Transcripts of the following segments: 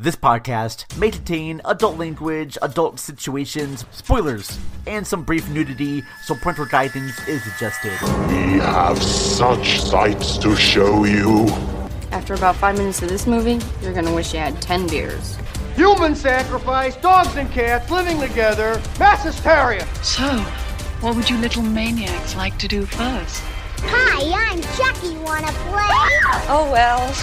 This podcast may contain adult language, adult situations, spoilers, and some brief nudity, so parental guidance is suggested. We have such sights to show you. After about 5 minutes of this movie, you're gonna wish you had 10 beers. Human sacrifice, dogs and cats living together, mass hysteria. So, what would you little maniacs like to do first? Hi, I'm Chucky. Wanna play? Oh, well.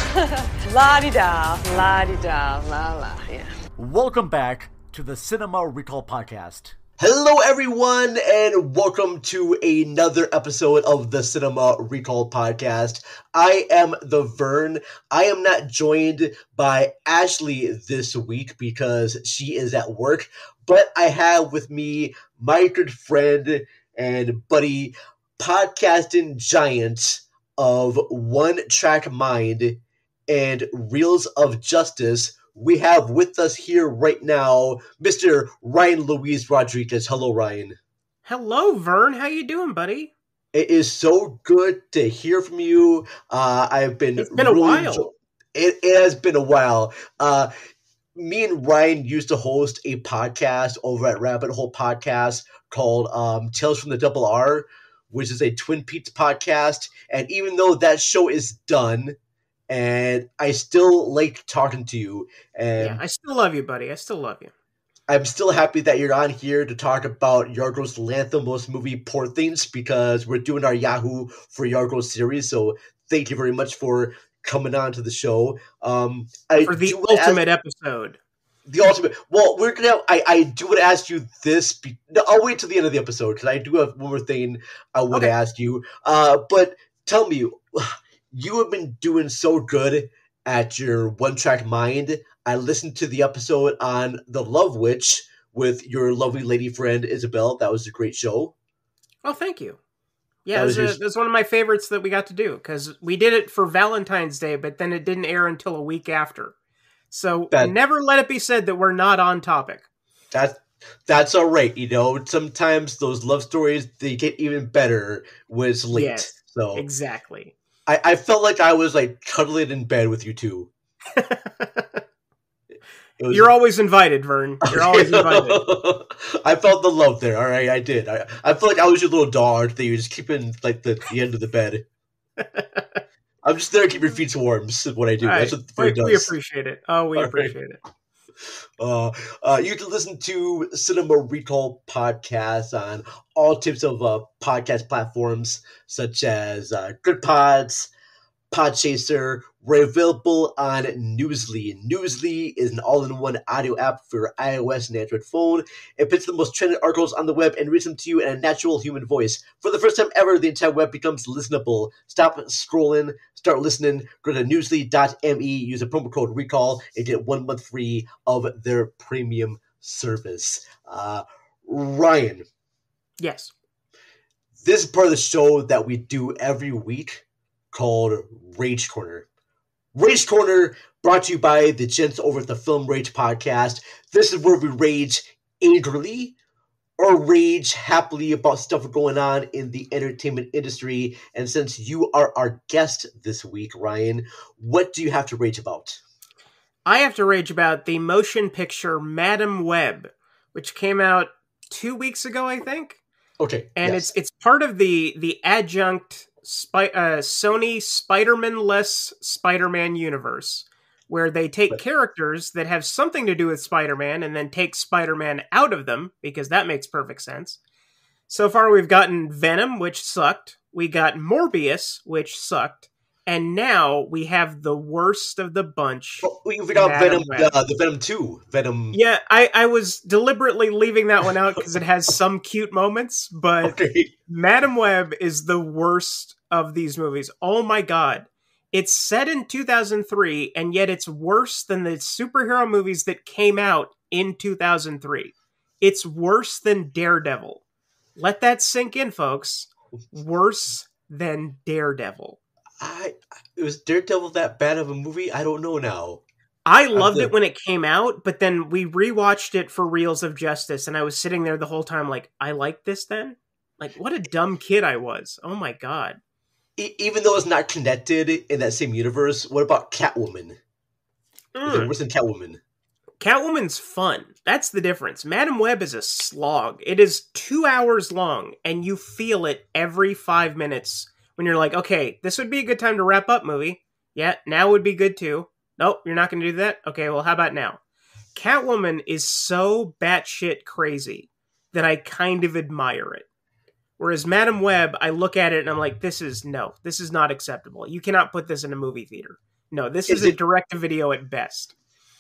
La-di-da, la-di-da, la-la, yeah. Welcome back to the Cinema Recall Podcast. Hello everyone, and welcome to another episode of the Cinema Recall Podcast. I am the Vern. I am not joined by Ashley this week because she is at work, but I have with me my good friend and buddy, podcasting giant of One Track Mind and Reels of Justice. We have with us here right now, Mr. Ryan Luis Rodriguez. Hello, Ryan. Hello, Vern. How you doing, buddy? It is so good to hear from you. It's been a while. It has been a while. Me and Ryan used to host a podcast over at Rabbit Hole Podcast called Tales from the Double R, which is a Twin Peaks podcast. And even though that show is done, and I still like talking to you. And yeah, I still love you, buddy. I still love you. I'm still happy that you're on here to talk about Yorgos Lanthimos' movie Poor Things, because we're doing our Yahoo for Yorgos series. So thank you very much for coming on to the show. For the ultimate episode. The ultimate. Well, we're gonna. I do want to ask you this. No, I'll wait till the end of the episode because I do have one more thing I want to ask you. But tell me, you have been doing so good at your One Track Mind. I listened to the episode on The Love Witch with your lovely lady friend Isabel. That was a great show. Oh, thank you. Yeah, it was one of my favorites that we got to do because we did it for Valentine's Day, but then it didn't air until a week after. So never let it be said that we're not on topic. That's all right. You know, sometimes those love stories, they get even better when it's late. Yes, so exactly. I felt like I was like cuddling in bed with you two. You're always invited, Vern. You're always invited. I felt the love there. All right, I did. I felt like I was your little dog that you just keep in like the end of the bed. I'm just there to keep your feet warm. Is what I do. Right. That's what the food does. We appreciate it. Oh, we appreciate it. You can listen to Cinema Recall Podcast on all types of podcast platforms, such as Good Pods, Podchaser. We're available on Newsly. Newsly is an all-in-one audio app for your iOS and Android phone. It puts the most trending articles on the web and reads them to you in a natural human voice. For the first time ever, the entire web becomes listenable. Stop scrolling, start listening. Go to newsly.me, use the promo code RECALL, and get 1 month free of their premium service. Ryan. Yes. This is part of the show that we do every week called Rage Corner. Rage Corner, brought to you by the gents over at the Film Rage Podcast. This is where we rage angrily or rage happily about stuff going on in the entertainment industry. And since you are our guest this week, Ryan, what do you have to rage about? I have to rage about the motion picture Madam Web, which came out 2 weeks ago, I think. Okay. And yes. it's part of the adjunct Sony Spider-Man-less Spider-Man universe, where they take characters that have something to do with Spider-Man and then take Spider-Man out of them, because that makes perfect sense. So far, we've gotten Venom, which sucked. We got Morbius, which sucked. And now we have the worst of the bunch. We got Venom, the Venom 2. Venom. Yeah, I was deliberately leaving that one out because it has some cute moments, but Madam Web is the worst of these movies. Oh my god. It's set in 2003, and yet it's worse than the superhero movies that came out in 2003. It's worse than Daredevil. Let that sink in, folks. Worse than Daredevil. Was Daredevil that bad of a movie? I don't know now. I loved it when it came out, but then we rewatched it for Reels of Justice, and I was sitting there the whole time like, I like this then? Like, what a dumb kid I was. Oh my god. Even though it's not connected in that same universe, what about Catwoman? Is it worse than Catwoman? Catwoman's fun. That's the difference. Madam Web is a slog. It is 2 hours long, and you feel it every 5 minutes when you're like, okay, this would be a good time to wrap up movie. Yeah, now would be good too. Nope, you're not going to do that? Okay, well, how about now? Catwoman is so batshit crazy that I kind of admire it. Whereas Madam Web, I look at it and I'm like, this is not acceptable. You cannot put this in a movie theater. No, this is a direct-to-video at best.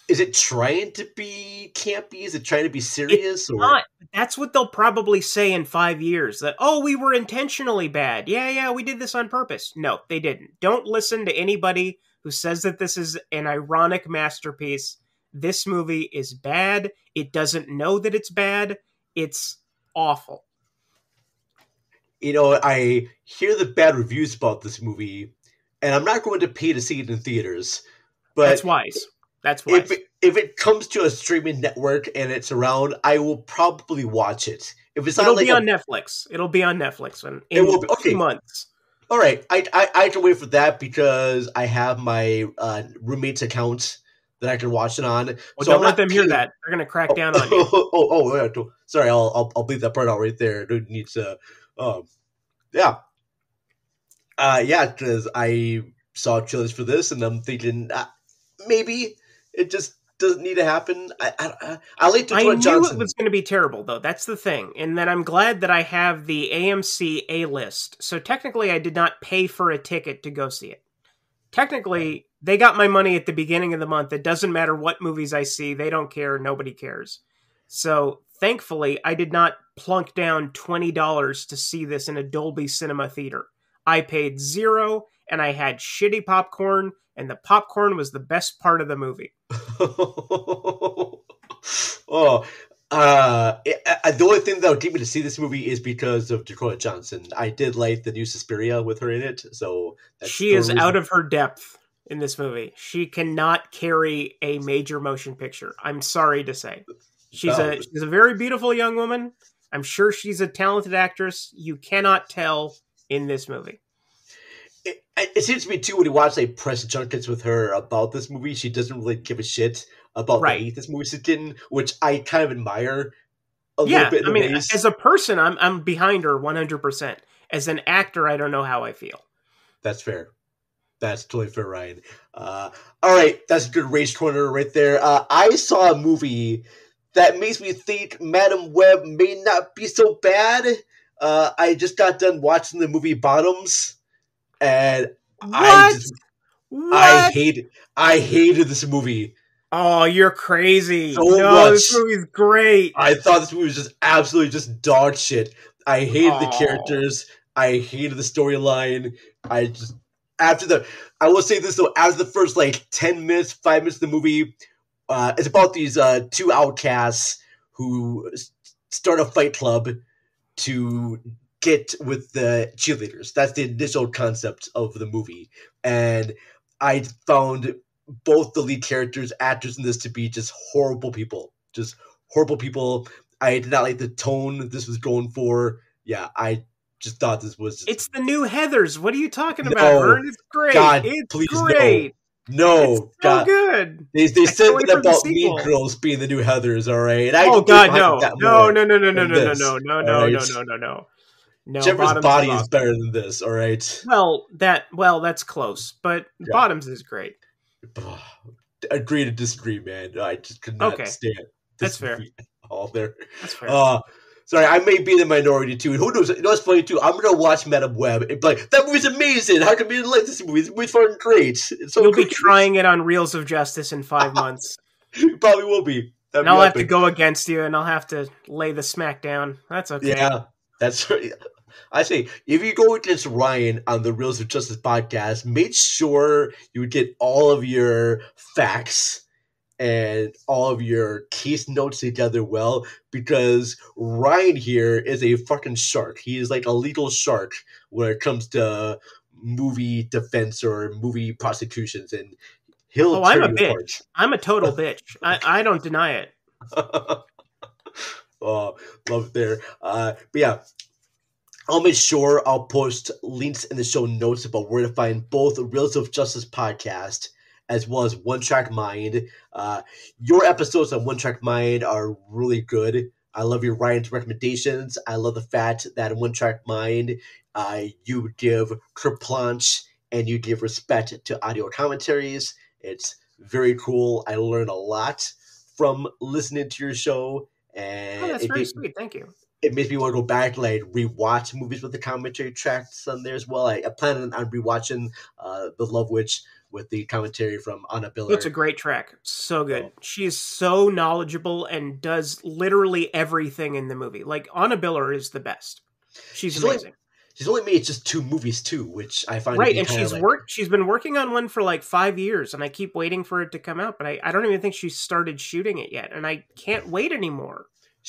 Is it trying to be campy? Is it trying to be serious? It's not. That's what they'll probably say in 5 years. That, oh, we were intentionally bad. Yeah, we did this on purpose. No, they didn't. Don't listen to anybody who says that this is an ironic masterpiece. This movie is bad. It doesn't know that it's bad. It's awful. You know, I hear the bad reviews about this movie, and I'm not going to pay to see it in theaters. But that's wise. That's wise. If it comes to a streaming network and it's around, I will probably watch it. If it's not It'll be on Netflix. It'll be on Netflix in 2 months. All right. I have to wait for that because I have my roommate's account that I can watch it on. Well, so don't let them hear that. They're going to crack down on you. Sorry. I'll leave that part out right there. Don't need to. Yeah. Because I saw trailers for this and I'm thinking maybe it just doesn't need to happen. I like I knew Johnson. It was going to be terrible, though. That's the thing. And then I'm glad that I have the AMC A-list. So technically, I did not pay for a ticket to go see it. Technically, they got my money at the beginning of the month. It doesn't matter what movies I see. They don't care. Nobody cares. So thankfully, I did not plunk down $20 to see this in a Dolby Cinema theater. I paid $0, and I had shitty popcorn, and the popcorn was the best part of the movie. The only thing that would get me to see this movie is because of Dakota Johnson. I did like the new Suspiria with her in it, so she is out of her depth in this movie. She cannot carry a major motion picture. I'm sorry to say. She's a very beautiful young woman. I'm sure she's a talented actress. You cannot tell in this movie. It seems to me, too, when you watch like press junkets with her about this movie, she doesn't really give a shit about the hate this movie's getting, which I kind of admire a little bit. I mean, as a person, I'm behind her 100%. As an actor, I don't know how I feel. That's fair. That's totally fair, Ryan. All right, that's a good race corner right there. I saw a movie that makes me think Madam Web may not be so bad. I just got done watching the movie Bottoms. And I hated this movie. Oh, you're crazy. So much. This movie's great. I thought this movie was just absolutely just dog shit. I hated the characters. I hated the storyline. I will say this though, after the first 10 minutes, 5 minutes of the movie, it's about these two outcasts who start a fight club to get with the cheerleaders. That's the initial concept of the movie. And I found both the lead characters, actors in this to be just horrible people. Just horrible people. I did not like the tone this was going for. Yeah, I just thought this was... It's the new Heathers. What are you talking about, Vern? It's great. God, it's please great. No, it's God. So good. They said that about Mean Girls being the new Heathers, all right? And oh, God, no. No. No, Jennifer's Body is better than this, all right? Well, that's close, but Bottoms is great. Agree to disagree, man. I just could not stand this. That's fair. All there. That's fair. Sorry, I may be in the minority too. And who knows? You know what's funny too? I'm gonna watch Madam Web and be like, that movie's amazing. How come you didn't like this movie? This movie's fucking great. It's so You'll be trying it on Reels of Justice in 5 months. You probably will be. And I'll have to go against you, and I'll have to lay the smack down. That's okay. Yeah, that's right. I say, if you go against Ryan on the Reels of Justice podcast, make sure you get all of your facts and all of your case notes together well, because Ryan here is a fucking shark. He is like a legal shark when it comes to movie defense or movie prosecutions, and he'll I'm a bitch. Apart. I'm a total bitch. I don't deny it. Oh, love it there. But yeah, I'll make sure I'll post links in the show notes about where to find both Reels of Justice podcast as well as One Track Mind. Your episodes on One Track Mind are really good. I love your Ryan's recommendations. I love the fact that in One Track Mind, you give kerplunch and you give respect to audio commentaries. It's very cool. I learned a lot from listening to your show. And that's very sweet. Thank you. It makes me want to go back and like rewatch movies with the commentary tracks on there as well. I plan on rewatching The Love Witch with the commentary from Anna Biller. It's a great track. So good. She's so knowledgeable and does literally everything in the movie. Like, Anna Biller is the best. She's amazing. She's only made just 2 movies too, which I find right. And she's been working on one for like 5 years, and I keep waiting for it to come out. But I don't even think she started shooting it yet, and I can't wait anymore.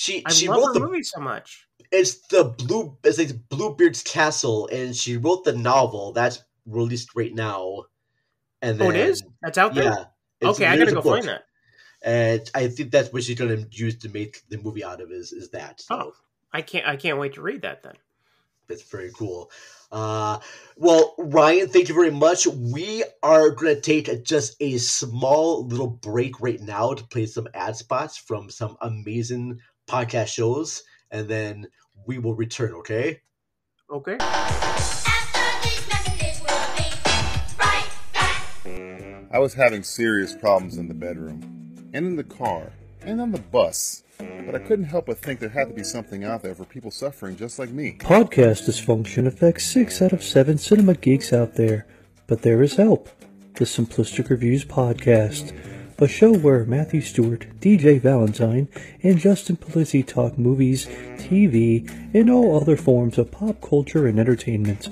I love her movie so much. It's like Bluebeard's Castle, and she wrote the novel that's released right now. And then, it is? That's out there? Yeah. Okay, I gotta go find that. And I think that's what she's gonna use to make the movie out of is that. So. Oh, I can't wait to read that then. That's very cool. Well, Ryan, thank you very much. We are going to take just a small little break right now to play some ad spots from some amazing podcast shows, and then we will return, okay? Okay. I was having serious problems in the bedroom, and in the car, and on the bus. But I couldn't help but think there had to be something out there for people suffering just like me. Podcast dysfunction affects 6 out of 7 cinema geeks out there, but there is help. The Simplistic Reviews Podcast, a show where Matthew Stewart, DJ Valentine, and Justin Polizzi talk movies, TV, and all other forms of pop culture and entertainment.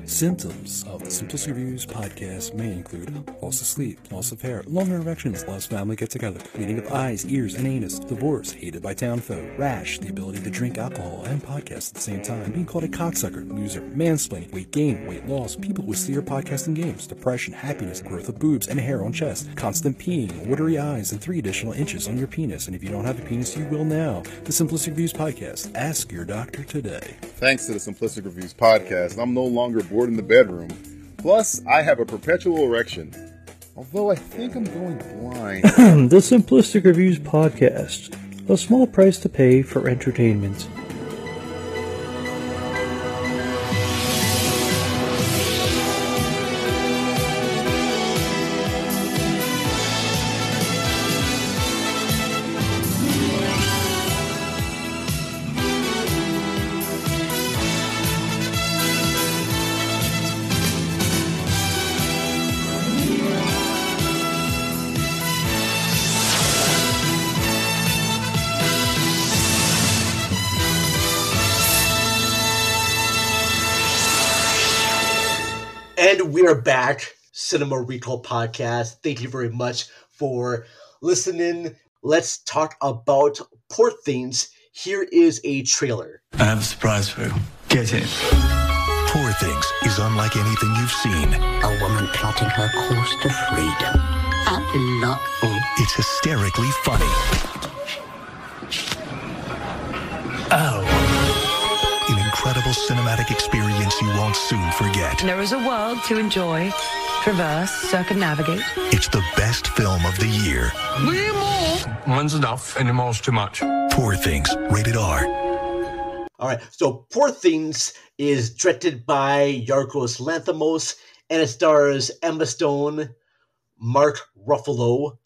Symptoms of the Simplistic Reviews podcast may include loss of sleep, loss of hair, longer erections, lost family get-together, bleeding of eyes, ears, and anus, divorce, hated by townfolk, rash, the ability to drink alcohol and podcast at the same time, being called a cocksucker, loser, mansplaining, weight gain, weight loss, people with severe podcasting games, depression, happiness, growth of boobs and hair on chest, constant peeing, watery eyes, and 3 additional inches on your penis. And if you don't have a penis, you will now. The Simplistic Reviews podcast. Ask your doctor today. Thanks to the Simplistic Reviews podcast, I'm no longer bored in the bedroom. Plus, I have a perpetual erection. Although I think I'm going blind. The Simplistic Reviews Podcast. A small price to pay for entertainment. And we are back, Cinema Recall Podcast. Thank you very much for listening. Let's talk about Poor Things. Here is a trailer. I have a surprise for you. Get in. Poor Things is unlike anything you've seen. A woman plotting her course to freedom. Delightful. It's hysterically funny. Oh. An incredible cinematic experience you won't soon forget. There is a world to enjoy, traverse, circumnavigate. It's the best film of the year. We more. One's enough, anymore's too much. Poor Things, rated R. All right, so Poor Things is directed by Yorgos Lanthimos, and it stars Emma Stone, Mark Ruffalo,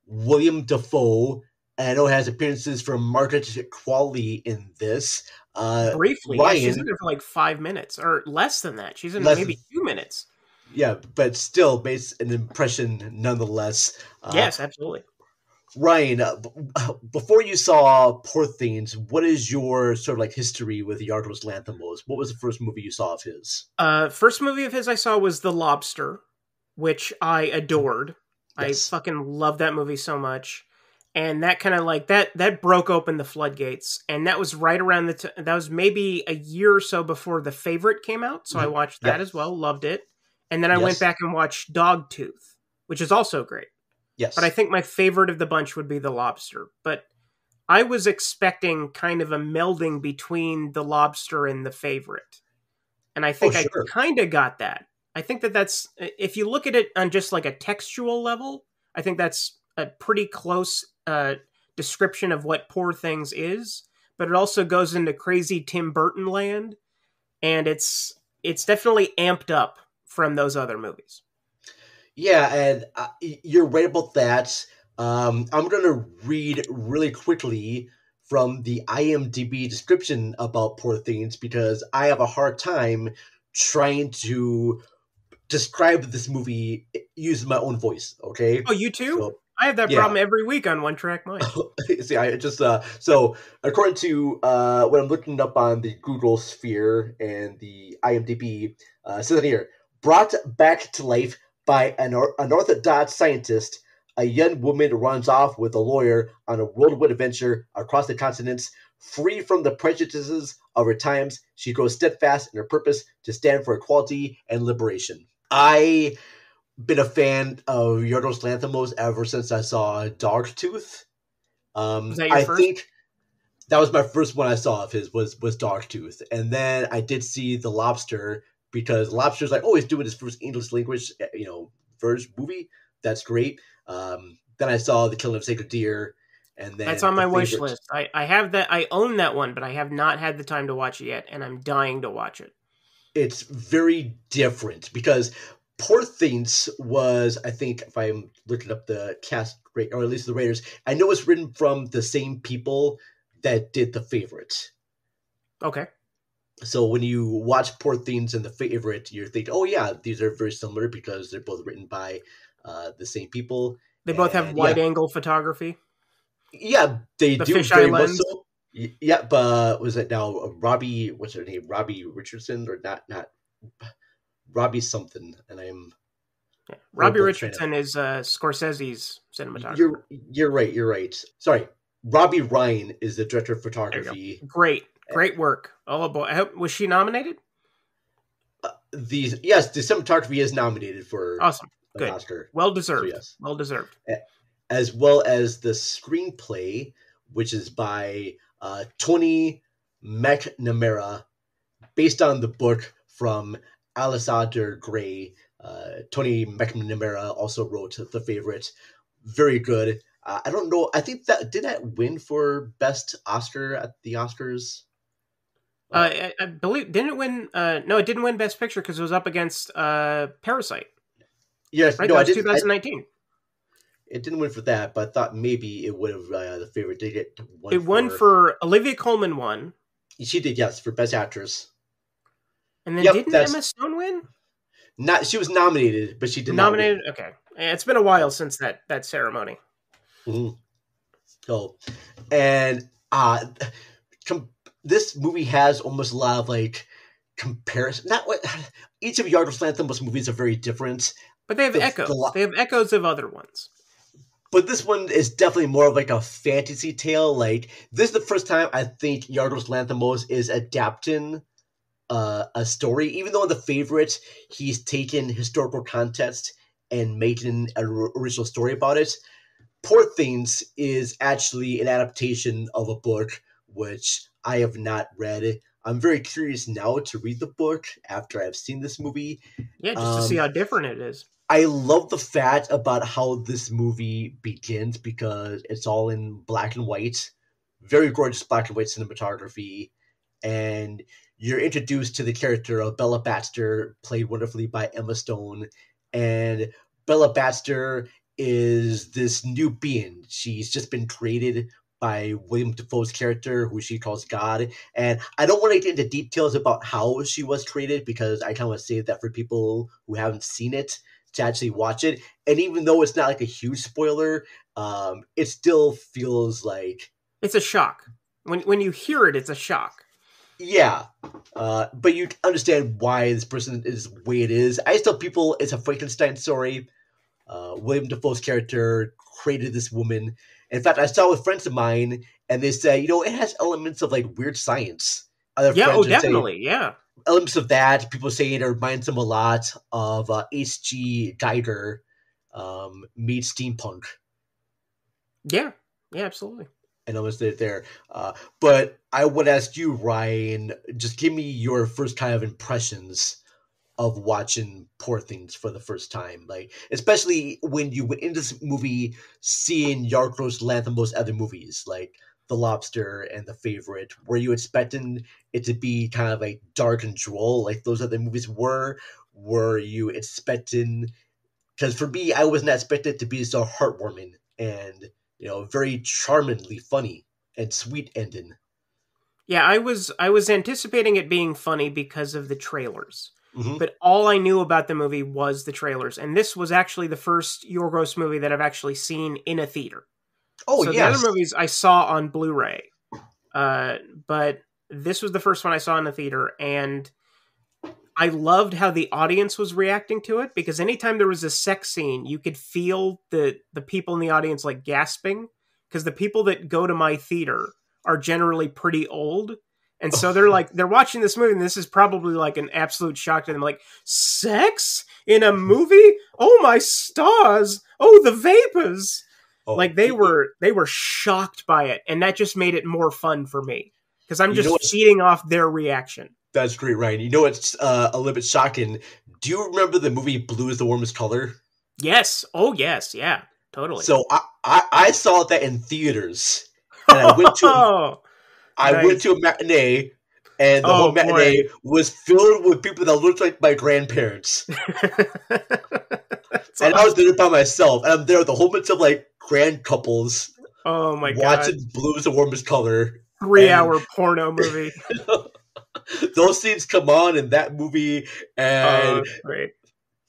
William Dafoe, and I know it has appearances from Margaret Qualley in this. Briefly, Ryan, she's in there for like 5 minutes, or less than that. She's in maybe 2 minutes. Yeah, but still makes an impression nonetheless. Yes, absolutely. Ryan, before you saw Poor Things, what is your sort of like history with Yorgos Lanthimos? What was the first movie you saw of his? First movie of his I saw was The Lobster, which I adored. Yes. I fucking love that movie so much. And that kind of like that broke open the floodgates, and that was right around that was maybe a year or so before The Favorite came out. So I watched that as well, loved it, and then I went back and watched Dogtooth, which is also great. Yes, but I think my favorite of the bunch would be The Lobster. But I was expecting kind of a melding between The Lobster and The Favorite, and I think I kind of got that. I think that's, if you look at it on just like a textual level, I think that's a pretty close description of what Poor Things is. But it also goes into crazy Tim Burton land, and it's definitely amped up from those other movies. Yeah, and you're right about that. I'm going to read really quickly from the IMDb description about Poor Things because I have a hard time trying to describe this movie using my own voice, okay? Oh, you too? I have that problem every week on One Track Mind. See, I just so according to what I'm looking up on the Google Sphere and the IMDb, it says here, brought back to life by an unorthodox scientist, a young woman runs off with a lawyer on a whirlwind adventure across the continents. Free from the prejudices of her times, she grows steadfast in her purpose to stand for equality and liberation. I been a fan of Yorgos Lanthimos ever since I saw Dogtooth. Was that your first? Think that was my first one I saw of his was Dogtooth, and then I did see The Lobster because Lobster's like, oh, he's doing his first English language, first movie. That's great. Then I saw The Killing of Sacred Deer, and then that's on my wish list. I have that. I own that one, but I have not had the time to watch it yet, and I'm dying to watch it. It's very different because Poor Things was, I think, if I'm looking up the cast, or at least the writers, I know it's written from the same people that did The Favorite. Okay. So when you watch Poor Things and The Favorite, you think, oh yeah, these are very similar because they're both written by the same people. They both have wide-angle photography. Yeah, they the do fisheye very much lens. so. Yeah, but was it now Robbie? What's her name? Robbie Richardson or not? Robbie something, and I'm Robbie Richardson is Scorsese's cinematographer. You're right. Sorry, Robbie Ryan is the director of photography. Great work. Oh boy, was she nominated? The cinematography is nominated for awesome, an Oscar. Well deserved. So, yes. Well deserved. As well as the screenplay, which is by Tony McNamara, based on the book from Alexander Gray. Tony McNamara also wrote The Favorite. Very good. I don't know. I think did that win for Best Oscar at the Oscars? I believe didn't it win? No, it didn't win Best Picture because it was up against Parasite. Yes, right? No, that was 2019. It didn't win for that, but I thought maybe it would have. The Favorite did get one. It won for Olivia Colman won. She did, yes, for Best Actress. And then didn't Emma Stone win? She was nominated, but she did nominated. Not win. Okay, it's been a while since that ceremony. Mm-hmm. So, and this movie has almost a lot of like comparison. Not what each of Yorgos Lanthimos movies are very different, but they have echoes. They have echoes of other ones. But this one is definitely more of like a fantasy tale. Like this is the first time I think Yorgos Lanthimos is adapting a story. Even though in The Favorite he's taken historical context and making an original story about it. Poor Things is actually an adaptation of a book which I have not read. I'm very curious now to read the book after I've seen this movie. Yeah, just to see how different it is. I love the fact about how this movie begins because it's all in black and white. Very gorgeous black and white cinematography. And you're introduced to the character of Bella Baxter, played wonderfully by Emma Stone. And Bella Baxter is this new being. She's just been created by William Dafoe's character, who she calls God. And I don't want to get into details about how she was created because I kind of want to save that for people who haven't seen it to actually watch it. And even though it's not like a huge spoiler, it still feels like... It's a shock. When you hear it, it's a shock. Yeah. But you understand why this person is the way it is. I just tell people it's a Frankenstein story. William Dafoe's character created this woman. In fact, I saw with friends of mine, and they say, it has elements of like weird science. Definitely, yeah. Elements of that. People say it reminds them a lot of H.G. Geiger meets steampunk. Yeah, absolutely. And almost there. But I would ask you, Ryan, just give me your first kind of impressions of watching Poor Things for the first time. Like, especially when you went into this movie seeing Yorgos Lanthimos' other movies, like The Lobster and The Favorite. Were you expecting it to be kind of like dark and droll like those other movies were? Were you expecting... Because for me, I wasn't expecting it to be so heartwarming and, very charmingly funny and sweet ending. Yeah, I was anticipating it being funny because of the trailers. Mm-hmm. But all I knew about the movie was the trailers. And this was actually the first Yorgos movie that I've actually seen in a theater. Oh, so yes. The other movies I saw on Blu-ray. But this was the first one I saw in the theater. And I loved how the audience was reacting to it. Because anytime there was a sex scene, you could feel the people in the audience like gasping. Because the people that go to my theater are generally pretty old. And so they're watching this movie, and this is probably like an absolute shock to them. Like, sex in a movie? Oh my stars! Oh, the vapors! Oh, like they were shocked by it, and that just made it more fun for me because I'm just feeding off their reaction. That's great, Ryan. You know what's a little bit shocking? Do you remember the movie Blue is the Warmest Color? Yes. Oh, yes. Yeah. Totally. So I saw that in theaters, and I went to. I went to a matinee, and the whole matinee was filled with people that looked like my grandparents. And I was there by myself, and I'm there with a whole bunch of like grand couples. Oh my god! Watching Blue is the Warmest Color. 3-hour porno movie. Those scenes come on in that movie, and great.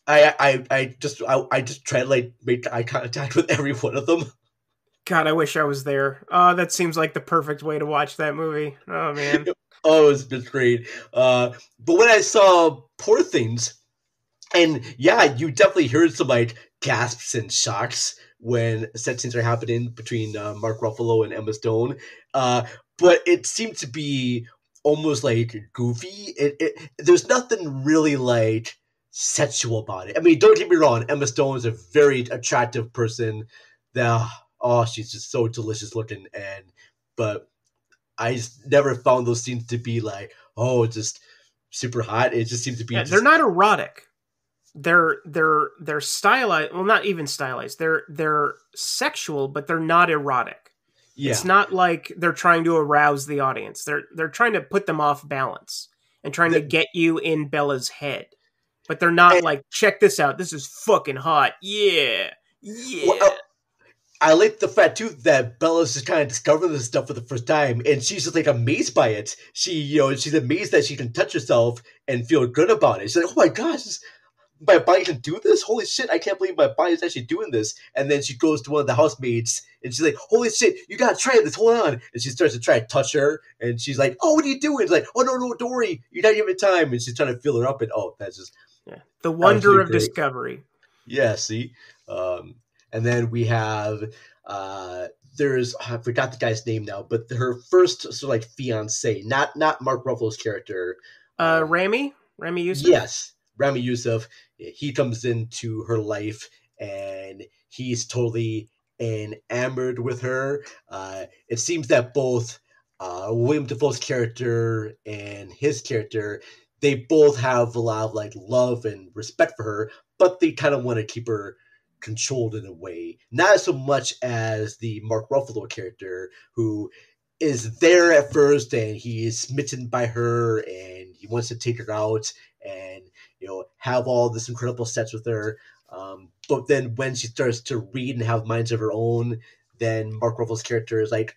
I just try to like make eye contact with every one of them. God, I wish I was there. Oh, that seems like the perfect way to watch that movie. Oh, man. Oh, it's great. But when I saw Poor Things, and yeah, you definitely heard some like gasps and shocks when sex scenes are happening between Mark Ruffalo and Emma Stone. But it seemed to be almost like goofy. There's nothing really like sexual about it. I mean, don't get me wrong. Emma Stone is a very attractive person. She's just so delicious looking, but I just never found those scenes to be like, just super hot. It just seems to be. They're not erotic. They're stylized. Well, not even stylized. They're sexual, but they're not erotic. Yeah. It's not like they're trying to arouse the audience. They're trying to put them off balance and trying to get you in Bella's head. But they're not like, check this out. This is fucking hot. Yeah. Well, I like the fact too that Bella's just kind of discovering this stuff for the first time, and she's just like amazed by it. She's amazed that she can touch herself and feel good about it. She's like, "Oh my gosh, my body can do this! Holy shit, I can't believe my body is actually doing this!" And then she goes to one of the housemaids, and she's like, "Holy shit, you gotta try this! Hold on!" And she starts to try to touch her, and she's like, "Oh, what are you doing?" It's like, "Oh no, don't worry, you're not giving time." And she's trying to fill her up, and that's just the wonder of discovery. Yeah, see. And then we have, I forgot the guy's name now, but her first sort of like fiance, not Mark Ruffalo's character. Rami Youssef? Yes, Rami Youssef. He comes into her life, and he's totally enamored with her. It seems that both William Dafoe's character and his character, they both have a lot of like love and respect for her, but they kind of want to keep her controlled in a way, not so much as the Mark Ruffalo character, who is there at first and he is smitten by her and he wants to take her out and have all this incredible sex with her. But then when she starts to read and have minds of her own, then Mark Ruffalo's character is like,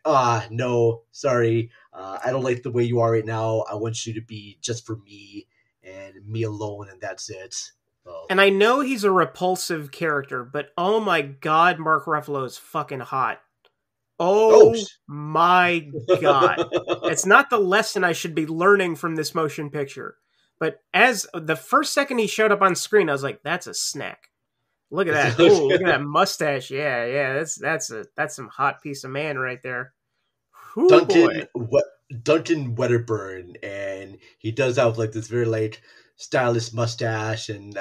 no, sorry, I don't like the way you are right now. I want you to be just for me and me alone, and that's it. And I know he's a repulsive character, but oh my god, Mark Ruffalo is fucking hot. Oh my god. It's not the lesson I should be learning from this motion picture. But as the first second he showed up on screen, I was like, that's a snack. Look at that. Ooh, look at that mustache. Yeah, that's some hot piece of man right there. Ooh, Duncan Wedderburn, and he does have like this very like stylish mustache, and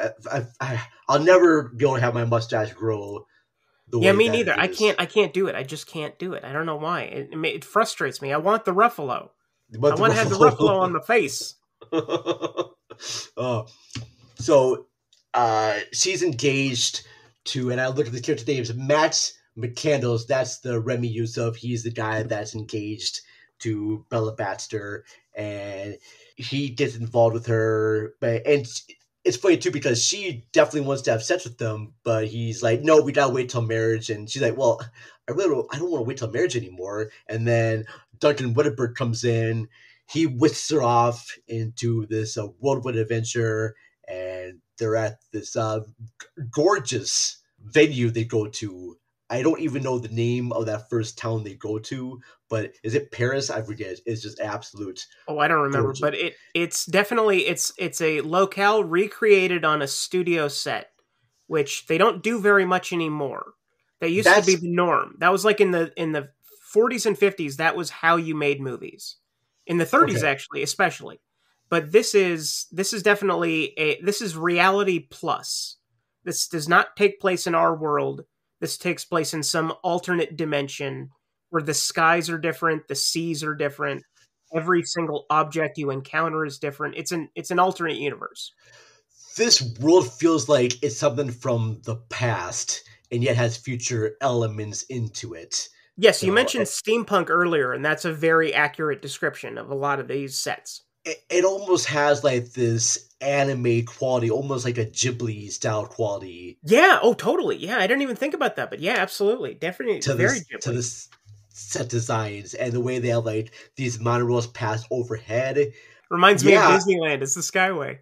I'll never be able to have my mustache grow the way me neither. I can't do it. I just can't do it. I don't know why. It frustrates me. I want the Ruffalo. I want to have the Ruffalo on the face. So she's engaged to, and I look at the character names, Matt McCandles. That's the Remy Youssef. He's the guy that's engaged to Bella Baxter, and he gets involved with her. And it's funny too because she definitely wants to have sex with them, but he's like, "No, we gotta wait till marriage." And she's like, "Well, I don't want to wait till marriage anymore." And then Duncan Whittenburg comes in. He whisks her off into this whirlwind adventure, and they're at this gorgeous venue they go to. I don't even know the name of that first town they go to, but is it Paris? I forget. It's just absolute. Oh, I don't remember, gorgeous. But it's definitely it's a locale recreated on a studio set, which they don't do very much anymore. That used to be the norm. That was like in the 40s and 50s. That was how you made movies. In the 30s, actually, especially. But this is definitely this is reality plus. This does not take place in our world. This takes place in some alternate dimension where the skies are different, the seas are different, every single object you encounter is different. It's an alternate universe. This world feels like it's something from the past and yet has future elements into it. Yes, you mentioned steampunk earlier, and that's a very accurate description of a lot of these sets. It almost has like this anime quality, almost like a Ghibli style quality. Yeah, oh, totally. Yeah, I didn't even think about that, but yeah, absolutely. Definitely very Ghibli. To the set designs and the way they have like these monorails pass overhead. Reminds me of Disneyland. It's the Skyway.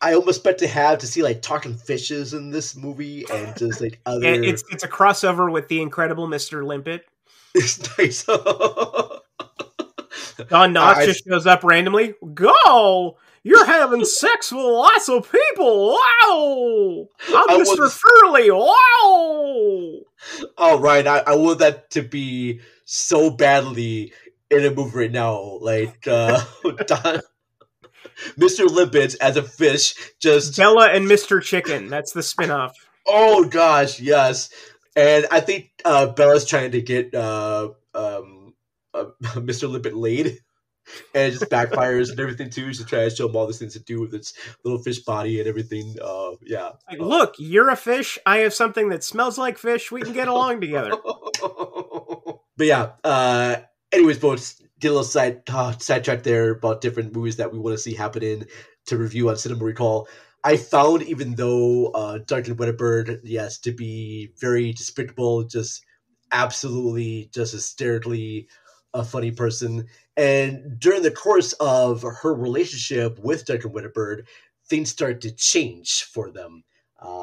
I almost expect to see like talking fishes in this movie and just like other. And it's a crossover with The Incredible Mr. Limpet. It's nice. Don Knotts just shows up randomly. Go! You're having sex with lots of people. Wow! I'm Mr. Furley. Wow! All right, I want that to be so badly in a movie right now. Like Mr. Limpet as a fish, just Bella and Mr. Chicken. That's the spinoff. Oh gosh, yes. And I think Bella's trying to get Mr. Limpet laid, and it just backfires and everything too. She's trying to show him all these things to do with its little fish body and everything. Yeah. Like, look, you're a fish. I have something that smells like fish. We can get along together. But yeah. Anyways, folks, get a little sidetrack there about different movies that we want to see happening to review on Cinema Recall. I found, even though Duncan Whittenburg, yes, to be very despicable, just absolutely, just hysterically a funny person. And during the course of her relationship with Duncan Whittenburg, things start to change for them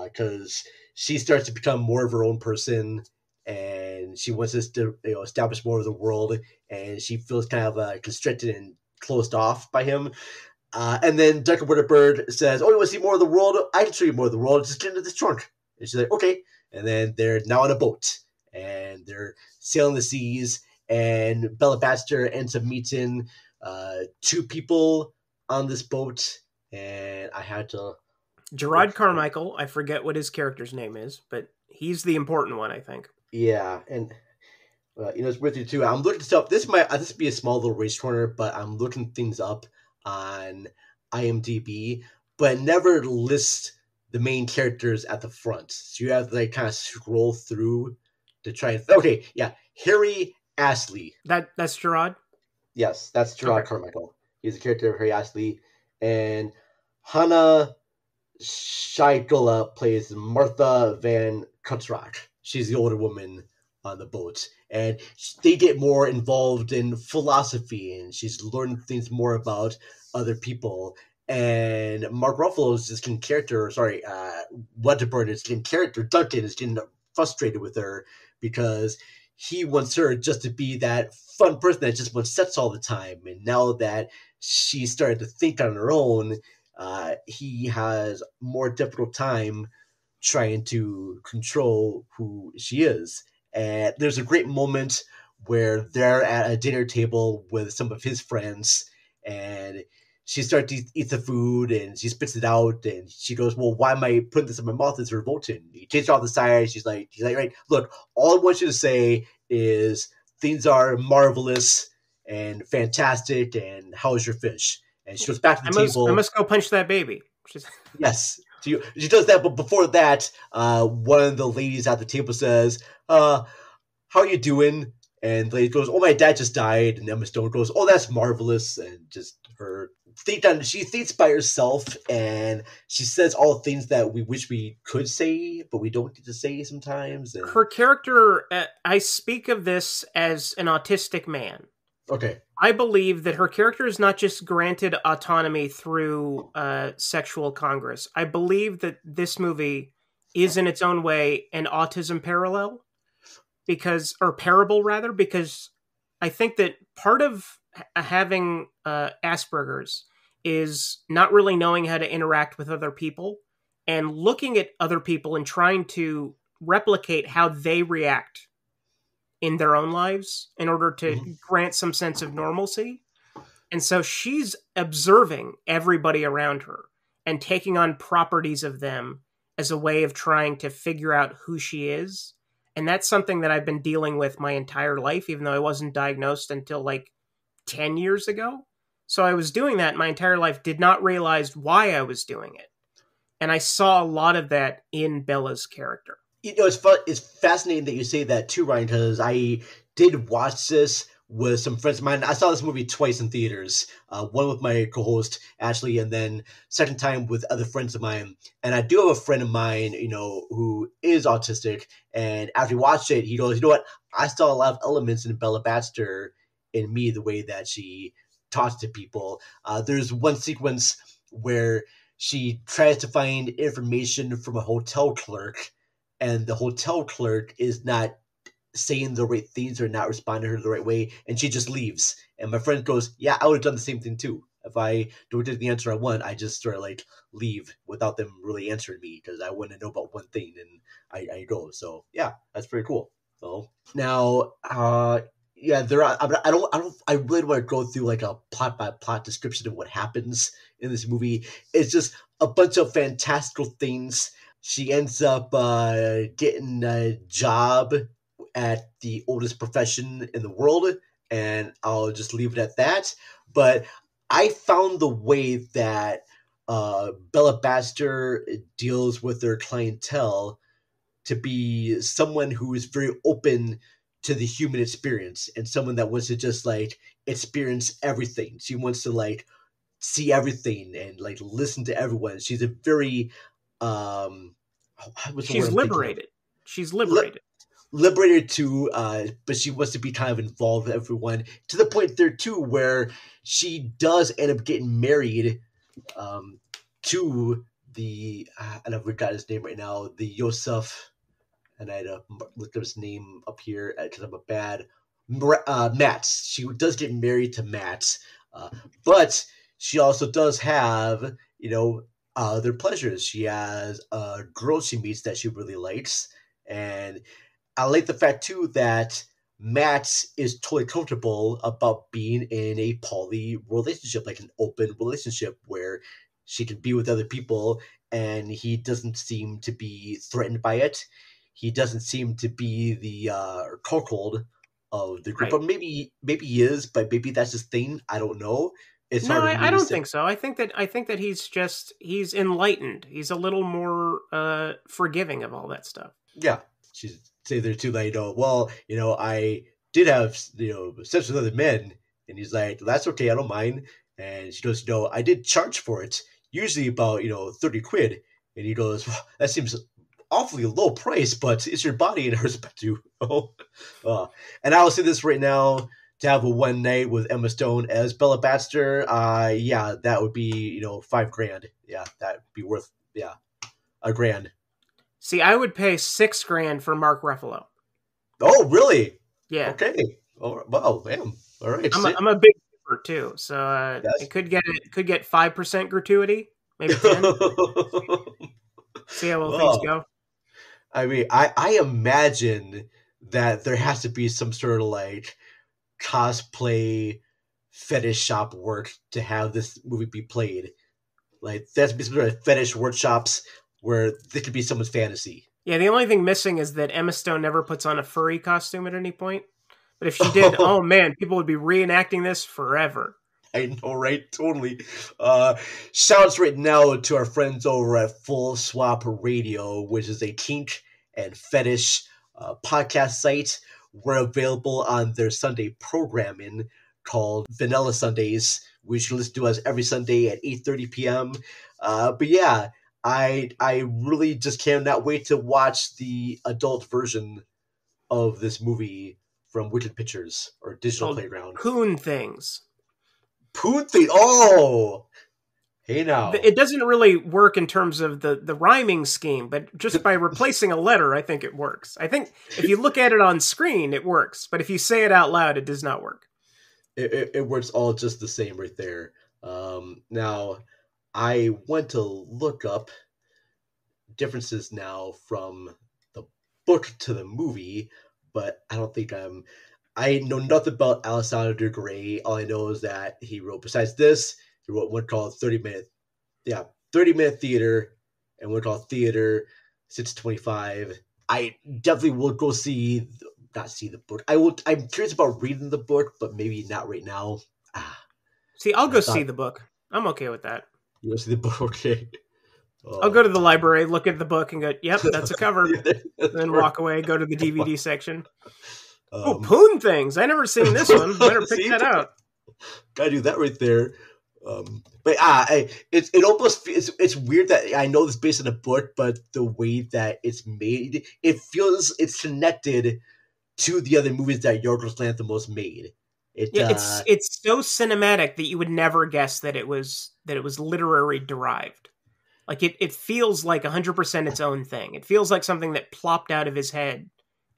because she starts to become more of her own person, and she wants to establish more of the world, and she feels kind of constricted and closed off by him. And then Duncan Whittenburg says, "Oh, you want to see more of the world? I can show you more of the world. Just get into this trunk." And she's like, "Okay." And then they're now on a boat, and they're sailing the seas, and Bella Baxter ends up meeting two people on this boat, and I had to... Gerard Carmichael, I forget what his character's name is, but he's the important one, I think. Yeah, and... it's with you too. I'm looking stuff. This might be a small little race corner, but I'm looking things up on IMDb, but never list the main characters at the front. So you have to like kind of scroll through to try and... Okay, yeah. Harry Astley. That's Gerard? Yes, that's Gerard Carmichael. He's a character of Harry Astley. And Hannah Shaigula plays Martha Van Kutzrock. She's the older woman on the boat, and they get more involved in philosophy, and she's learned things more about other people. And Mark Ruffalo's just getting character, Whittenburg is getting character. Duncan is getting frustrated with her because he wants her just to be that fun person that just wants sex all the time. And now that she started to think on her own, he has more difficult time trying to control who she is. And there's a great moment where they're at a dinner table with some of his friends, and she starts to eat the food, and she spits it out, and she goes, "Well, why am I putting this in my mouth? It's revolting." He takes her off the side. He's like, "Right, look, all I want you to say is things are marvelous and fantastic, and how's your fish?" And she goes back to the table. I must go punch that baby. Yes. She does that, but before that, one of the ladies at the table says, how are you doing? And the lady goes, oh, my dad just died. And Emma Stone goes, oh, that's marvelous. And just she thinks by herself, and she says all things that we wish we could say, but we don't get to say sometimes. And... Her character, I speak of this as an autistic man. Okay. I believe that her character is not just granted autonomy through sexual congress. I believe that this movie is in its own way an autism parallel, because I think that part of having Asperger's is not really knowing how to interact with other people and looking at other people and trying to replicate how they react in their own lives in order to grant some sense of normalcy. And so she's observing everybody around her and taking on properties of them as a way of trying to figure out who she is. And that's something that I've been dealing with my entire life, even though I wasn't diagnosed until like 10 years ago. So I was doing that my entire life, did not realize why I was doing it. And I saw a lot of that in Bella's character. You know, it's fascinating that you say that too, Ryan, because I did watch this with some friends of mine. I saw this movie twice in theaters, one with my co-host, Ashley, and then second time with other friends of mine. And I do have a friend of mine, you know, who is autistic, and after he watched it, he goes, you know what, I saw a lot of elements in Bella Baxter in me, the way that she talks to people. There's one sequence where she tries to find information from a hotel clerk, and the hotel clerk is not saying the right things or not responding to her the right way, and she just leaves. And my friend goes, yeah, I would have done the same thing too. If I don't get the answer I want, I just sort of like leave without them really answering me, because I want to know about one thing, and I go. So yeah, that's pretty cool. So now, yeah, there are. I really don't want to go through like a plot by plot description of what happens in this movie. It's just a bunch of fantastical things. She ends up getting a job at the oldest profession in the world, and I'll just leave it at that. But I found the way that Bella Baxter deals with their clientele to be someone who is very open to the human experience, and someone that wants to just like experience everything. She wants to like see everything and like listen to everyone. She's a very she's liberated. She's liberated. Liberated too, but she wants to be kind of involved with everyone, to the point there too where she does end up getting married to the and I've forgot his name right now, the Yosef, and I had to look up his name up here because I'm a bad Matt. She does get married to Matt, but she also does have, you know, other pleasures. She has a girl she meets that she really likes, and I like the fact too that Matt is totally comfortable about being in a poly relationship, like an open relationship where she can be with other people, and he doesn't seem to be threatened by it. He doesn't seem to be the cuckold of the group. Right. But maybe he is, but maybe that's his thing. I don't know. It's no, I don't think so. I think that he's enlightened. He's a little more forgiving of all that stuff. Yeah, she's say there too, like, you know, well, you know, I did have, you know, sex with other men, and he's like, that's okay, I don't mind. And she goes, you know, I did charge for it, usually about, you know, 30 quid. And he goes, well, that seems awfully low price, but it's your body and I respect you. And I will say this right now, to have a one night with Emma Stone as Bella Baxter, yeah, that would be, you know, $5,000. Yeah, that would be worth, yeah, $1,000. See, I would pay $6,000 for Mark Ruffalo. Oh, really? Yeah. Okay. Oh, wow, man. All right. I'm a big giver too, so it could get 5% gratuity, maybe 10. See how well things go. I mean, I imagine that there has to be some sort of like cosplay fetish shop work to have this movie be played. Like, there has to be some sort of fetish workshops where this could be someone's fantasy. Yeah, the only thing missing is that Emma Stone never puts on a furry costume at any point. But if she did, oh man, people would be reenacting this forever. I know, right? Totally. Shouts right now to our friends over at Full Swap Radio, which is a kink and fetish podcast site. We're available on their Sunday programming called Vanilla Sundays, which you listen to us every Sunday at 8:30 p.m. But yeah, I really just cannot wait to watch the adult version of this movie from Wicked Pictures or Digital Playground. Poon Things. Poon Thing. Oh, hey now. It doesn't really work in terms of the rhyming scheme, but just by replacing a letter, I think it works. I think if you look at it on screen, it works, but if you say it out loud, it does not work. It works all just the same right there. Now, I went to look up differences now from the book to the movie, but I don't think I know nothing about Alessandro Gray. All I know is that he wrote, besides this, he wrote one called 30 Minute Theater and one called Theater 625. I definitely will go not see the book. I'm curious about reading the book, but maybe not right now. See, I'll go see the book. I'm okay with that. You go see the book, okay? I'll go to the library, look at the book, and go, "Yep, that's a cover." And then walk away, go to the DVD section. Poon Things! I never seen this one. Better pick that out. Gotta do that right there. But it almost it's weird that I know this based on a book, but the way that it's made, it feels it's connected to the other movies that Yorgos Lanthimos made. It's so cinematic that you would never guess that it was literary derived. Like it feels like 100% its own thing. It feels like something that plopped out of his head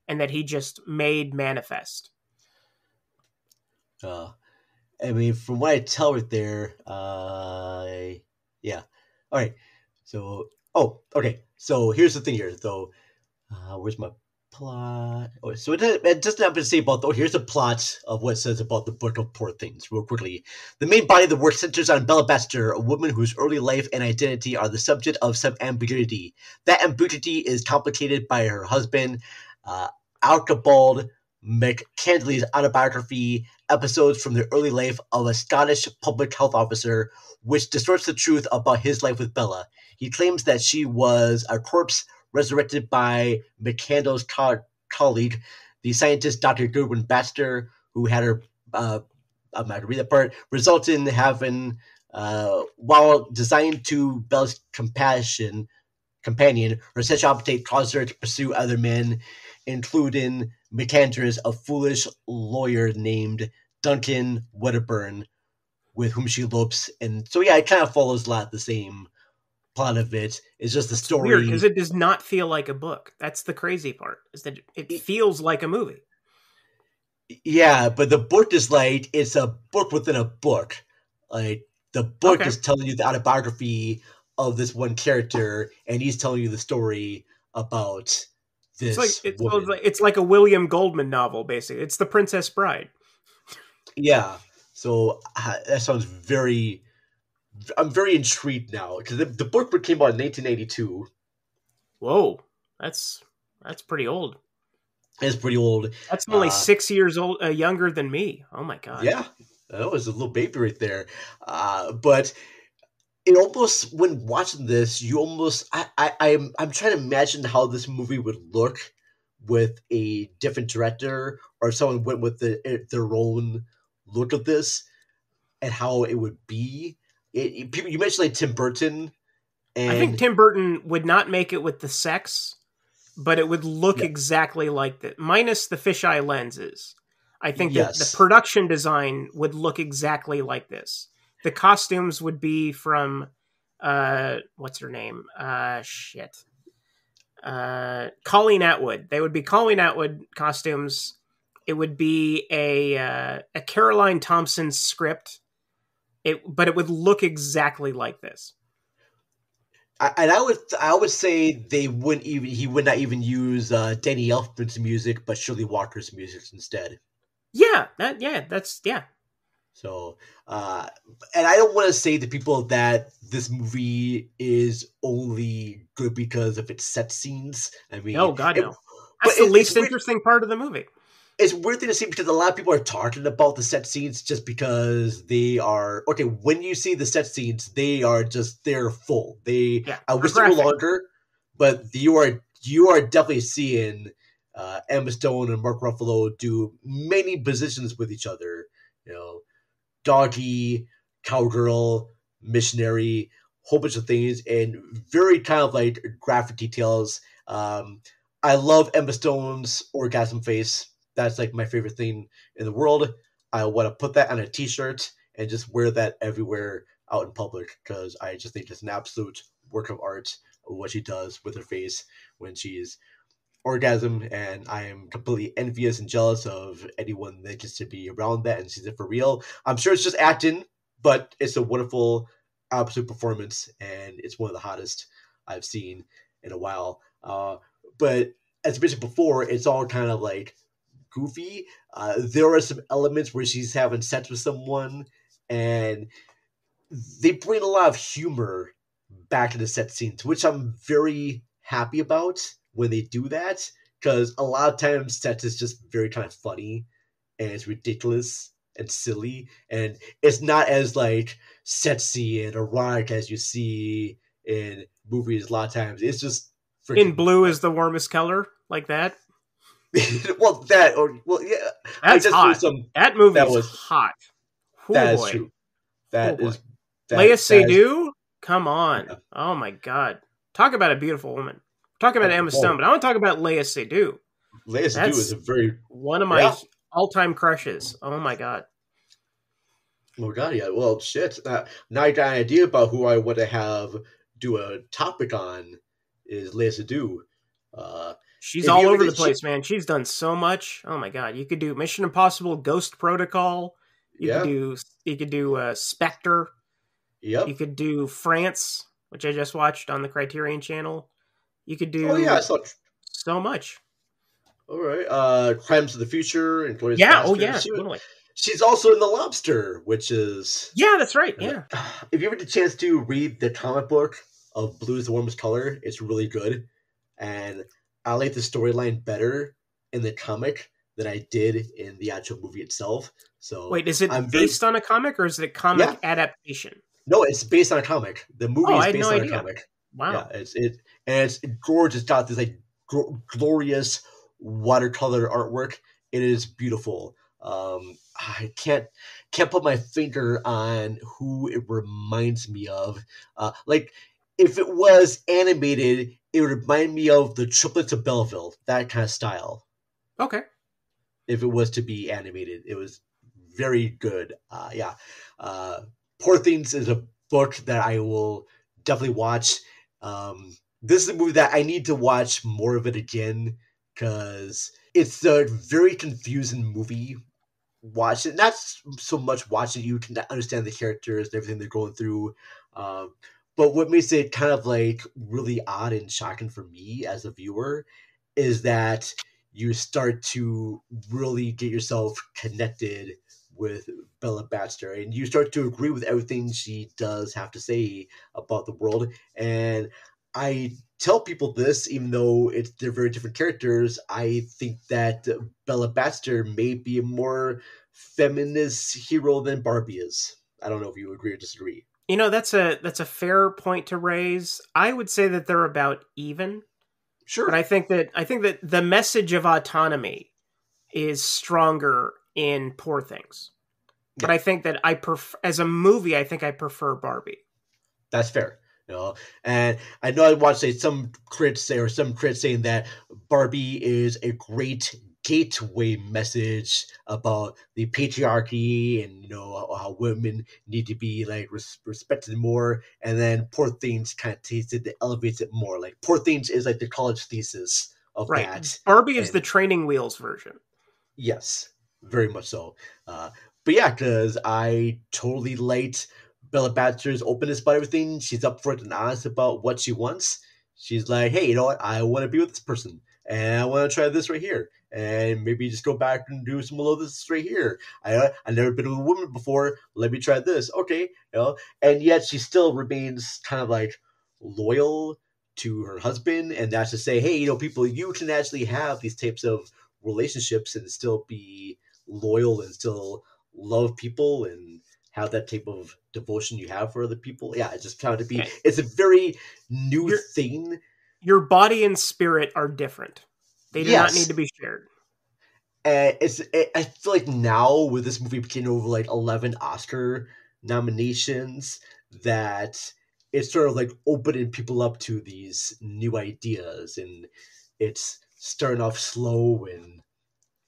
and that he just made manifest. I mean, from what I tell right there, yeah. All right. So, okay. So here's the thing here. So, where's my plot? Oh, so it doesn't have to say about. Here's the plot of what it says about the Book of Poor Things, real quickly. The main body of the work centers on Bella Baxter, a woman whose early life and identity are the subject of some ambiguity. That ambiguity is complicated by her husband, Archibald McCandless's autobiography, episodes from the early life of a Scottish public health officer, which distorts the truth about his life with Bella. He claims that she was a corpse resurrected by McCandless's colleague, the scientist Dr. Goodwin Baxter, who had her, I'm not going to read that part, result in having, while designed to Bella's companion, her sexual appetite caused her to pursue other men, including McCandless, a foolish lawyer named Duncan Wedderburn, with whom she elopes. And so, yeah, it kind of follows a lot the same plot of it. It's just the story. Weird, because it does not feel like a book. That's the crazy part, is that it feels like a movie. Yeah, but the book is like, it's a book within a book. Like, the book is telling you the autobiography of this one character, and he's telling you the story about this woman. It's like a William Goldman novel, basically. It's The Princess Bride. Yeah. So that sounds very... I'm very intrigued now, because the book came out in 1982. Whoa. That's pretty old. It's pretty old. That's only 6 years old, younger than me. Oh my God. Yeah. That was a little baby right there. But it almost, when watching this, you almost, I'm trying to imagine how this movie would look with a different director, or someone went with their own look of this, and how it would be. You mentioned like Tim Burton. And I think Tim Burton would not make it with the sex, but it would look exactly like that, minus the fisheye lenses. I think that the production design would look exactly like this. The costumes would be from, what's her name? Colleen Atwood. They would be Colleen Atwood costumes. It would be a Caroline Thompson script. But it would look exactly like this. I would say he would not even use Danny Elfman's music, but Shirley Walker's music instead. Yeah, So, and I don't want to say to people that this movie is only good because of its set scenes. I mean, oh God, no. That's the least interesting part of the movie. it's a weird thing to see because a lot of people are talking about the set scenes just because they are okay. When you see the set scenes, they're full. I wish they were longer, but you are definitely seeing Emma Stone and Mark Ruffalo do many positions with each other. You know, doggy, cowgirl, missionary, whole bunch of things, and very kind of like graphic details. I love Emma Stone's orgasm face. That's like my favorite thing in the world. I want to put that on a t-shirt and just wear that everywhere out in public because I just think it's an absolute work of art of what she does with her face when she's orgasm, and I am completely envious and jealous of anyone that gets to be around that and sees it for real. I'm sure it's just acting, but it's a wonderful absolute performance, and it's one of the hottest I've seen in a while. But as I mentioned before, it's all kind of like goofy. There are some elements where she's having sex with someone, and they bring a lot of humor back to the set scenes, which I'm very happy about when they do that, because a lot of times sex is just very kind of funny, and it's ridiculous and silly, and it's not as like sexy and erotic as you see in movies a lot of times. It's just in blue is the warmest color, like that. Yeah, that's hot. That movie was hot. That is true. Léa Seydoux? Come on. Yeah. Oh my God. Talk about a beautiful woman. We're talking about Emma Stone, but I want to talk about Léa Seydoux. Léa Seydoux is one of my all-time crushes. Oh my God. Oh God, yeah. Well, shit. Now I got an idea about who I want to have do a topic on is Léa Seydoux. She's all over the place, man. She's done so much. Oh my God. You could do Mission Impossible, Ghost Protocol. You could do Spectre. Yep. You could do France, which I just watched on the Criterion Channel. You could do so much. All right. Crimes of the Future and Glorious Bastards. Totally. She's also in The Lobster, which is... Yeah, that's right, yeah. If you ever get a chance to read the comic book of Blue is the Warmest Color, it's really good. And I like the storyline better in the comic than I did in the actual movie itself. So wait, is it based on a comic, or is it a comic adaptation? No, it's based on a comic. The movie is based on a comic. Wow. Yeah, it's gorgeous. It's got this like glorious watercolor artwork. It is beautiful. I can't put my finger on who it reminds me of. Like if it was animated, it would remind me of the Triplets of Belleville, that kind of style. Okay. If it was to be animated, it was very good. Poor Things is a book that I will definitely watch. This is a movie that I need to watch more of it again because it's a very confusing movie. Watch it, not so much watch it. You can understand the characters and everything they're going through. But what makes it kind of like really odd and shocking for me as a viewer is that you start to really get yourself connected with Bella Baxter, and you start to agree with everything she does have to say about the world. And I tell people this, even though they're very different characters, I think that Bella Baxter may be a more feminist hero than Barbie is. I don't know if you agree or disagree. You know, that's a fair point to raise. I would say that they're about even. Sure. But I think that the message of autonomy is stronger in Poor Things. But I think that as a movie, I think I prefer Barbie. That's fair. You know, and I know I watched some critics saying that Barbie is a great gateway message about the patriarchy and, you know, how women need to be like respected more. And then Poor Things kind of takes it, elevates it more. Like Poor Things is like the college thesis of that. Barbie is the training wheels version. Yes, very much so. But yeah, because I totally liked Bella Baxter's openness about everything. She's upfront and honest about what she wants. She's like, hey, you know what? I want to be with this person, and I want to try this right here, and maybe just go back and do some of this right here. I've never been with a woman before. Let me try this. Okay, you know, and yet she still remains kind of like loyal to her husband, and that's to say, hey, you know, people, you can actually have these types of relationships and still be loyal and still love people and have that type of devotion you have for other people. Yeah, it just found to be, it's a very new thing. Your body and spirit are different. They do not need to be shared. I feel like now with this movie getting over like 11 Oscar nominations, that it's sort of like opening people up to these new ideas, and it's starting off slow.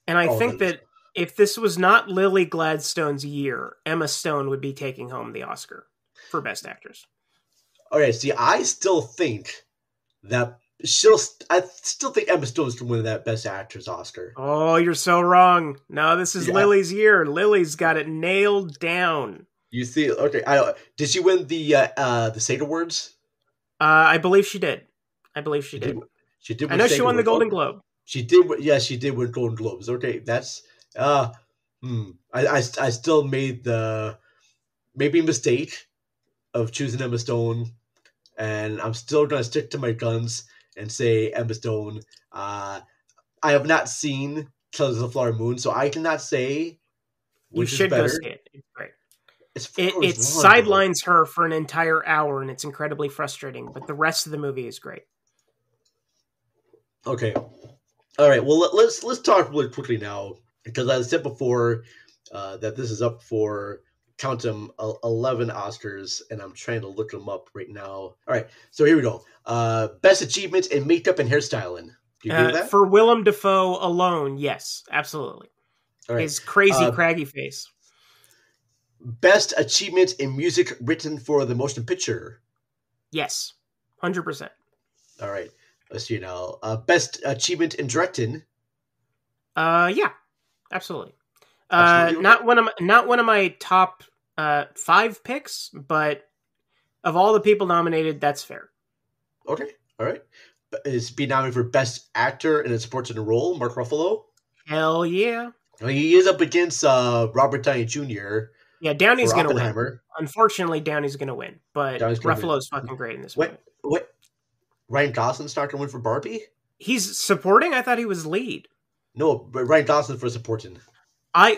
And I think that if this was not Lily Gladstone's year, Emma Stone would be taking home the Oscar for Best Actress. Okay, see, I still think that I still think Emma Stone's going to win that Best Actress Oscar. Oh, you're so wrong. No, this is Lily's year. Lily's got it nailed down. You see, okay. Did she win the SAG Awards? I believe she did. She did. She did. I know she won the Golden Globe. She did. Yeah, she did win Golden Globes. Okay, that's. I still made the maybe mistake of choosing Emma Stone, and I'm still gonna stick to my guns and say Emma Stone. I have not seen Killers of the Flower Moon, so I cannot say which you should is better. Go see it. It's great. It sidelines her for an entire hour, and it's incredibly frustrating. But the rest of the movie is great. Okay, all right. Well, let's talk really quickly now, because as I said before, that this is up for count them 11 Oscars, and I'm trying to look them up right now. All right, so here we go. Best achievement in makeup and hairstyling. Do you agree with that? For Willem Dafoe alone, yes, absolutely. All right. His crazy, craggy face. Best achievement in music written for the motion picture. Yes, 100%. All right, let's see now. Best achievement in directing. Yeah, absolutely. Not one of my top 5 picks, but of all the people nominated, that's fair. Okay, all right. Is being nominated for best actor in a supporting role, Mark Ruffalo. Hell yeah! He is up against Robert Downey Jr. Yeah, Downey's going to win. Unfortunately, Downey's going to win, but Ruffalo's fucking great in this movie. What? Ryan Gosling's not going to win for Barbie? He's supporting? I thought he was lead. No, but Ryan Gosling for supporting. I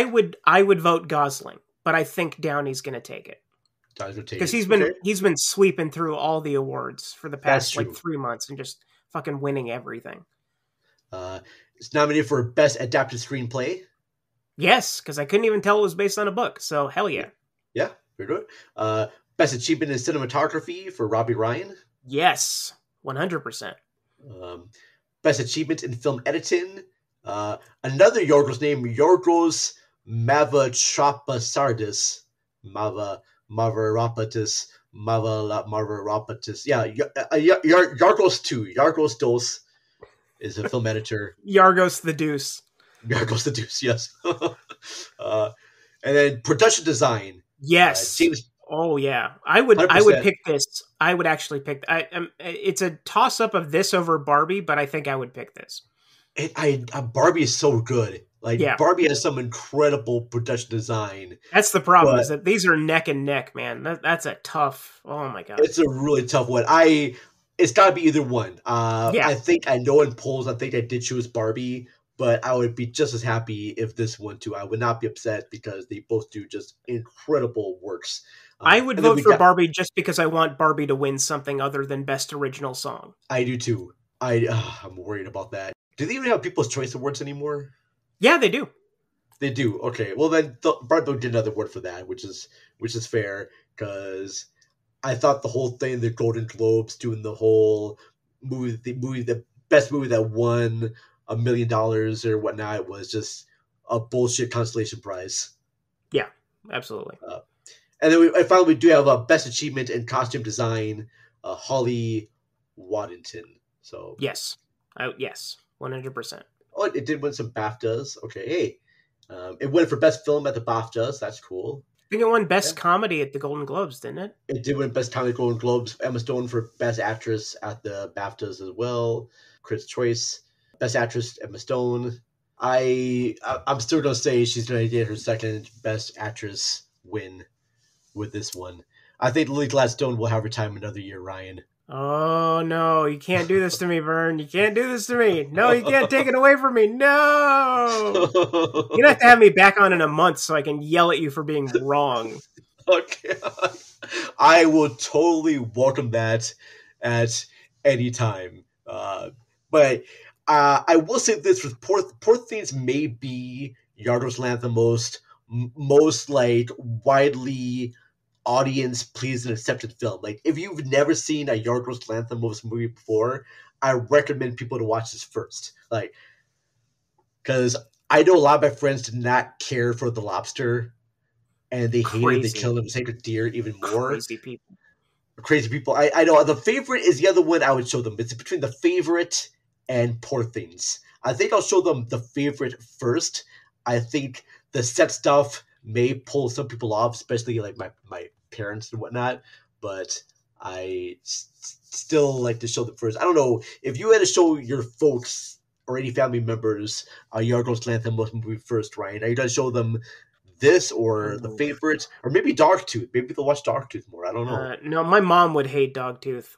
would vote Gosling, but I think Downey's going to take it. Because he's been sweeping through all the awards for the past 3 months and just fucking winning everything. It's nominated for best adapted screenplay. Yes, because I couldn't even tell it was based on a book. So hell yeah. Yeah, very good. Best achievement in cinematography for Robbie Ryan. Yes, 100%. Best achievement in film editing. Another Yorgos name, Yorgos Mavropatis. Mavropatis. Yeah, Yorgos 2. Yorgos Dos is a film editor. Yorgos the Deuce. Yorgos the Deuce, yes. And then production design. Yes. James. Oh yeah, I would pick this. I would actually pick. It's a toss up of this over Barbie, but I think I would pick this. Barbie is so good. Barbie has some incredible production design. That's the problem, is that these are neck and neck, man. That's a tough. Oh my god, it's a really tough one. It's got to be either one. I think I know in polls. I think I did choose Barbie, but I would be just as happy if this one too. I would not be upset because they both do just incredible works. I would vote for Barbie just because I want Barbie to win something other than Best Original Song. I do too. I'm worried about that. Do they even have People's Choice Awards anymore? Yeah, they do. They do. Okay. Well, then Barbie did another award for that, which is fair, because I thought the whole thing, the Golden Globes doing the whole the best movie that won $1 million or whatnot, was just a bullshit consolation prize. Yeah, absolutely. And then finally we do have a best achievement in costume design, Holly Waddington. So yes, 100%. Oh, it did win some BAFTAs. Okay, hey, it won for best film at the BAFTAs. That's cool. I think it won best comedy at the Golden Globes, didn't it? It did win best comedy at Golden Globes. Emma Stone for best actress at the BAFTAs as well. Critics' Choice, best actress Emma Stone. I'm still gonna say she's gonna get her second best actress win with this one. I think Lily Gladstone will have her time another year, Ryan. Oh, no, you can't do this to me, Vern. You can't do this to me. No, you can't take it away from me. No! You're going to have to have me back on in a month so I can yell at you for being wrong. Okay. I will totally welcome that at any time. But I will say this, with Poor Things may be Yorgos Lanthimos' most like widely audience pleased and accepted film. Like, if you've never seen a Yorgos Lanthimos movie before, I recommend people to watch this first. Like, because I know a lot of my friends did not care for The Lobster, and they hated The Killing of a Sacred Deer even more. Crazy people. I know. The Favorite is the other one I would show them. It's between The Favorite and Poor Things. I think I'll show them The Favorite first. I think the set stuff may pull some people off, especially like my parents and whatnot, but I still like to show them first. I don't know, if you had to show your folks or any family members a Yorgos Lanthimos movie first, Ryan, are you going to show them this or The Favorite, or maybe Dogtooth? Maybe they'll watch Dogtooth more. I don't know. No, my mom would hate Dogtooth.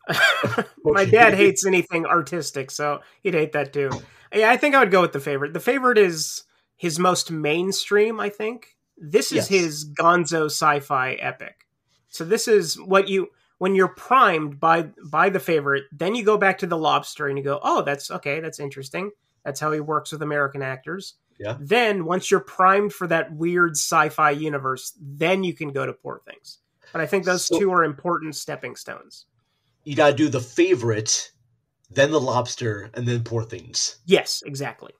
My dad hates anything artistic, so he'd hate that too. Yeah, I think I would go with The Favorite. The Favorite is his most mainstream, I think. This is his gonzo sci-fi epic. So this is what when you're primed by The Favorite, then you go back to The Lobster and you go, oh, that's interesting. That's how he works with American actors. Yeah. Then once you're primed for that weird sci-fi universe, then you can go to Poor Things. But I think those two are important stepping stones. You got to do The Favorite, then The Lobster, and then Poor Things. Yes, exactly.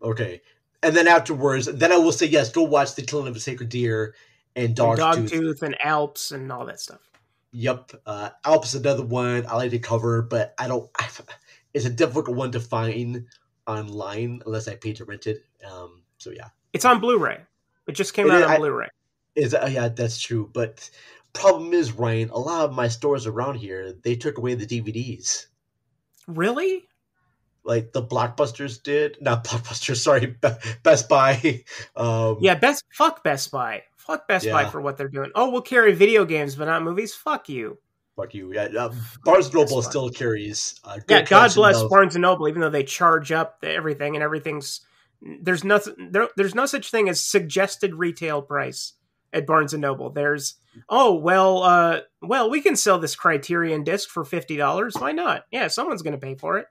Okay. And then afterwards, then I will say, yes, go watch The Killing of a Sacred Deer and Dogtooth and Alps and all that stuff. Yep. Alps is another one I like to cover, but it's a difficult one to find online unless I pay to rent it. So yeah. It's on Blu-ray. It just came out on Blu-ray. Yeah, that's true. But problem is, Ryan, a lot of my stores around here, they took away the DVDs. Really? Like the Blockbusters did. Not Blockbusters, sorry, Best Buy. Fuck Best Buy. Fuck Best Buy for what they're doing. Oh, we'll carry video games, but not movies? Fuck you. Fuck you. Yeah, Barnes & Noble still carries. God bless Barnes & Noble, even though they charge up everything and everything's... There's no such thing as suggested retail price at Barnes & Noble. There's, we can sell this Criterion disc for $50. Why not? Yeah, someone's going to pay for it.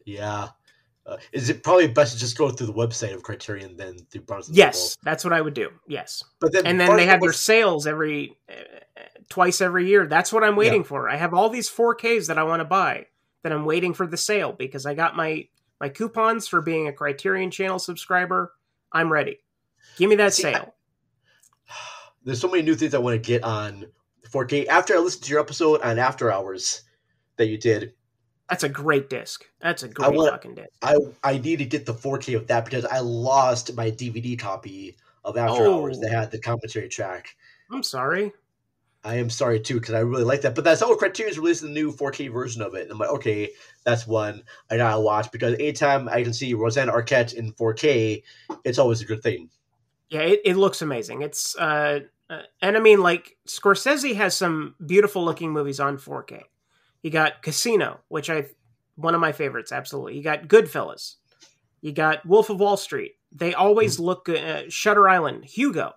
Yeah. Is it probably best to just go through the website of Criterion than through Barnes & Noble? Yes, that's what I would do. Yes. But then they have their sales twice every year. That's what I'm waiting for. I have all these 4Ks that I want to buy that I'm waiting for the sale because I got my coupons for being a Criterion Channel subscriber. I'm ready. Give me that sale. There's so many new things I want to get on 4K. After I listened to your episode on After Hours that you did. That's a great disc. That's a great fucking disc. I need to get the 4K of that because I lost my DVD copy of After Hours that had the commentary track. I'm sorry. I am sorry too because I really like that. But that's how Criterion's releasing the new 4K version of it. And I'm like, okay, that's one I gotta watch because anytime I can see Rosanna Arquette in 4K, it's always a good thing. Yeah, it looks amazing. It's and I mean, like, Scorsese has some beautiful looking movies on 4K. You got Casino, which one of my favorites, absolutely. You got Goodfellas. You got Wolf of Wall Street. They always look good. Shutter Island, Hugo.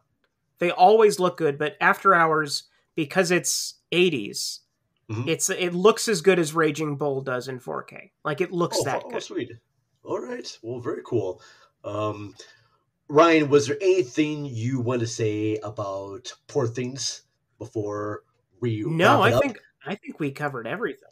They always look good, but After Hours, because it's 80s, it looks as good as Raging Bull does in 4K. Like, it looks that good. Oh, sweet. All right. Well, very cool. Ryan, was there anything you want to say about Poor Things before we No, wrap it up? I think we covered everything.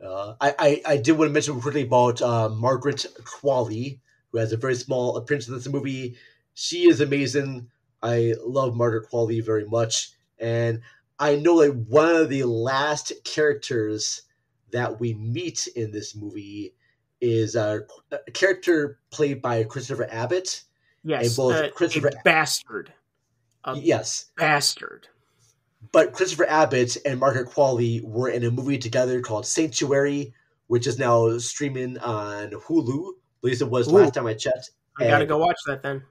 I did want to mention quickly about Margaret Qualley, who has a very small appearance in this movie. She is amazing. I love Margaret Qualley very much. And I know that one of the last characters that we meet in this movie is a character played by Christopher Abbott. Yes, a bastard. Yes. Bastard. But Christopher Abbott and Margaret Qualley were in a movie together called Sanctuary, which is now streaming on Hulu. At least it was last time I checked. I gotta go watch that then.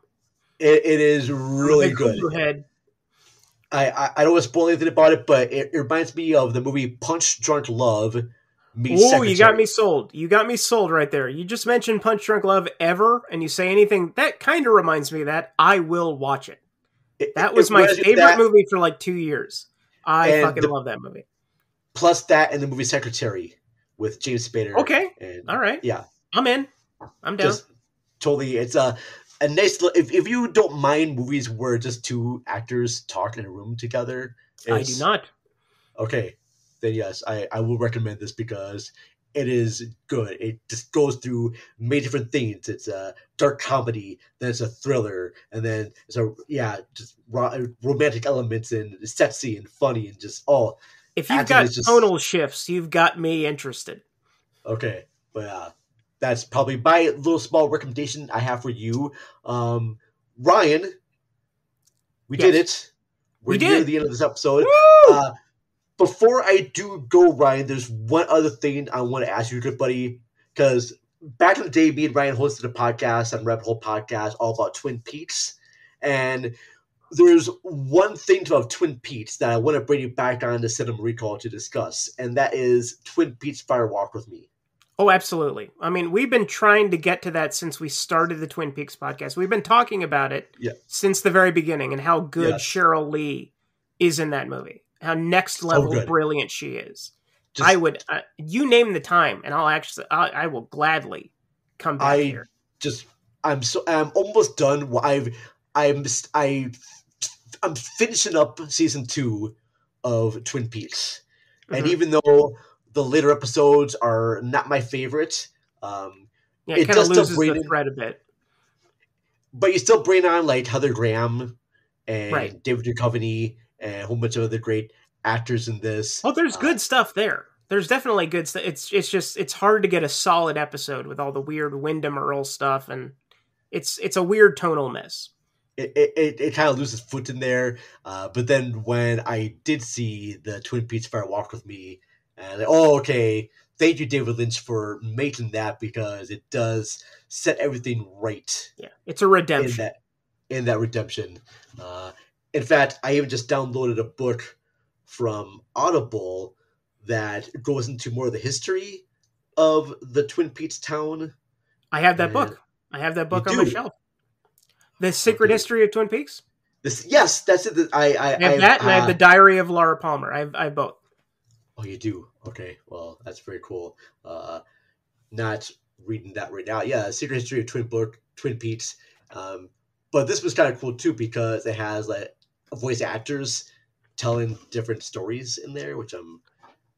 It is really good. Hulu head. I don't want to spoil anything about it, but it reminds me of the movie Punch Drunk Love meets Secretary. You got me sold. You got me sold right there. You just mentioned Punch Drunk Love ever, and you say anything that kind of reminds me of that. I will watch it. That was my favorite movie for like 2 years. I fucking love that movie. Plus that and the movie Secretary with James Spader. Okay. And, all right. Yeah. I'm in. I'm down. Just totally. It's a nice. If you don't mind movies where just two actors talk in a room together. I do not. Okay. Then yes, I will recommend this because it is good. It just goes through many different things. It's a dark comedy, then it's a thriller, and then it's just romantic elements and sexy and funny and just all. If you've got tonal shifts, you've got me interested. Okay, but that's probably my little small recommendation I have for you. Ryan, we did it. We're near the end of this episode. Before I do go, Ryan, there's one other thing I want to ask you, good buddy, because back in the day, me and Ryan hosted a podcast on Rabbit Hole Podcast all about Twin Peaks, and there's one thing about Twin Peaks that I want to bring you back on to Cinema Recall to discuss, and that is Twin Peaks Fire Walk with Me. Oh, absolutely. I mean, we've been trying to get to that since we started the Twin Peaks podcast. We've been talking about it since the very beginning and how good Cheryl Lee is in that movie. How next level brilliant she is. I would, you name the time, and I will gladly come back here. I'm almost done. I'm finishing up season 2 of Twin Peaks, and even though the later episodes are not my favorite, it kind of loses the thread a bit. But you still bring on like Heather Graham and David Duchovny and a whole bunch of other great actors in this. Oh, there's good stuff there. There's definitely good stuff. It's hard to get a solid episode with all the weird Wyndham Earl stuff, and it's a weird tonal mess. It kind of loses foot in there. But then when I did see the Twin Peaks Fire Walk with Me, and thank you, David Lynch, for making that, because it does set everything right. Yeah, it's a redemption. In that redemption. In fact, I even just downloaded a book from Audible that goes into more of the history of the Twin Peaks town. I have that book. I have that book on my shelf. The Secret History of Twin Peaks? Yes, that's it. I have that, and I have The Diary of Laura Palmer. I have both. Oh, you do? Okay, well, that's very cool. Not reading that right now. Yeah, Secret History of Twin Peaks. But this was kind of cool, too, because it has like voice actors telling different stories in there, which I'm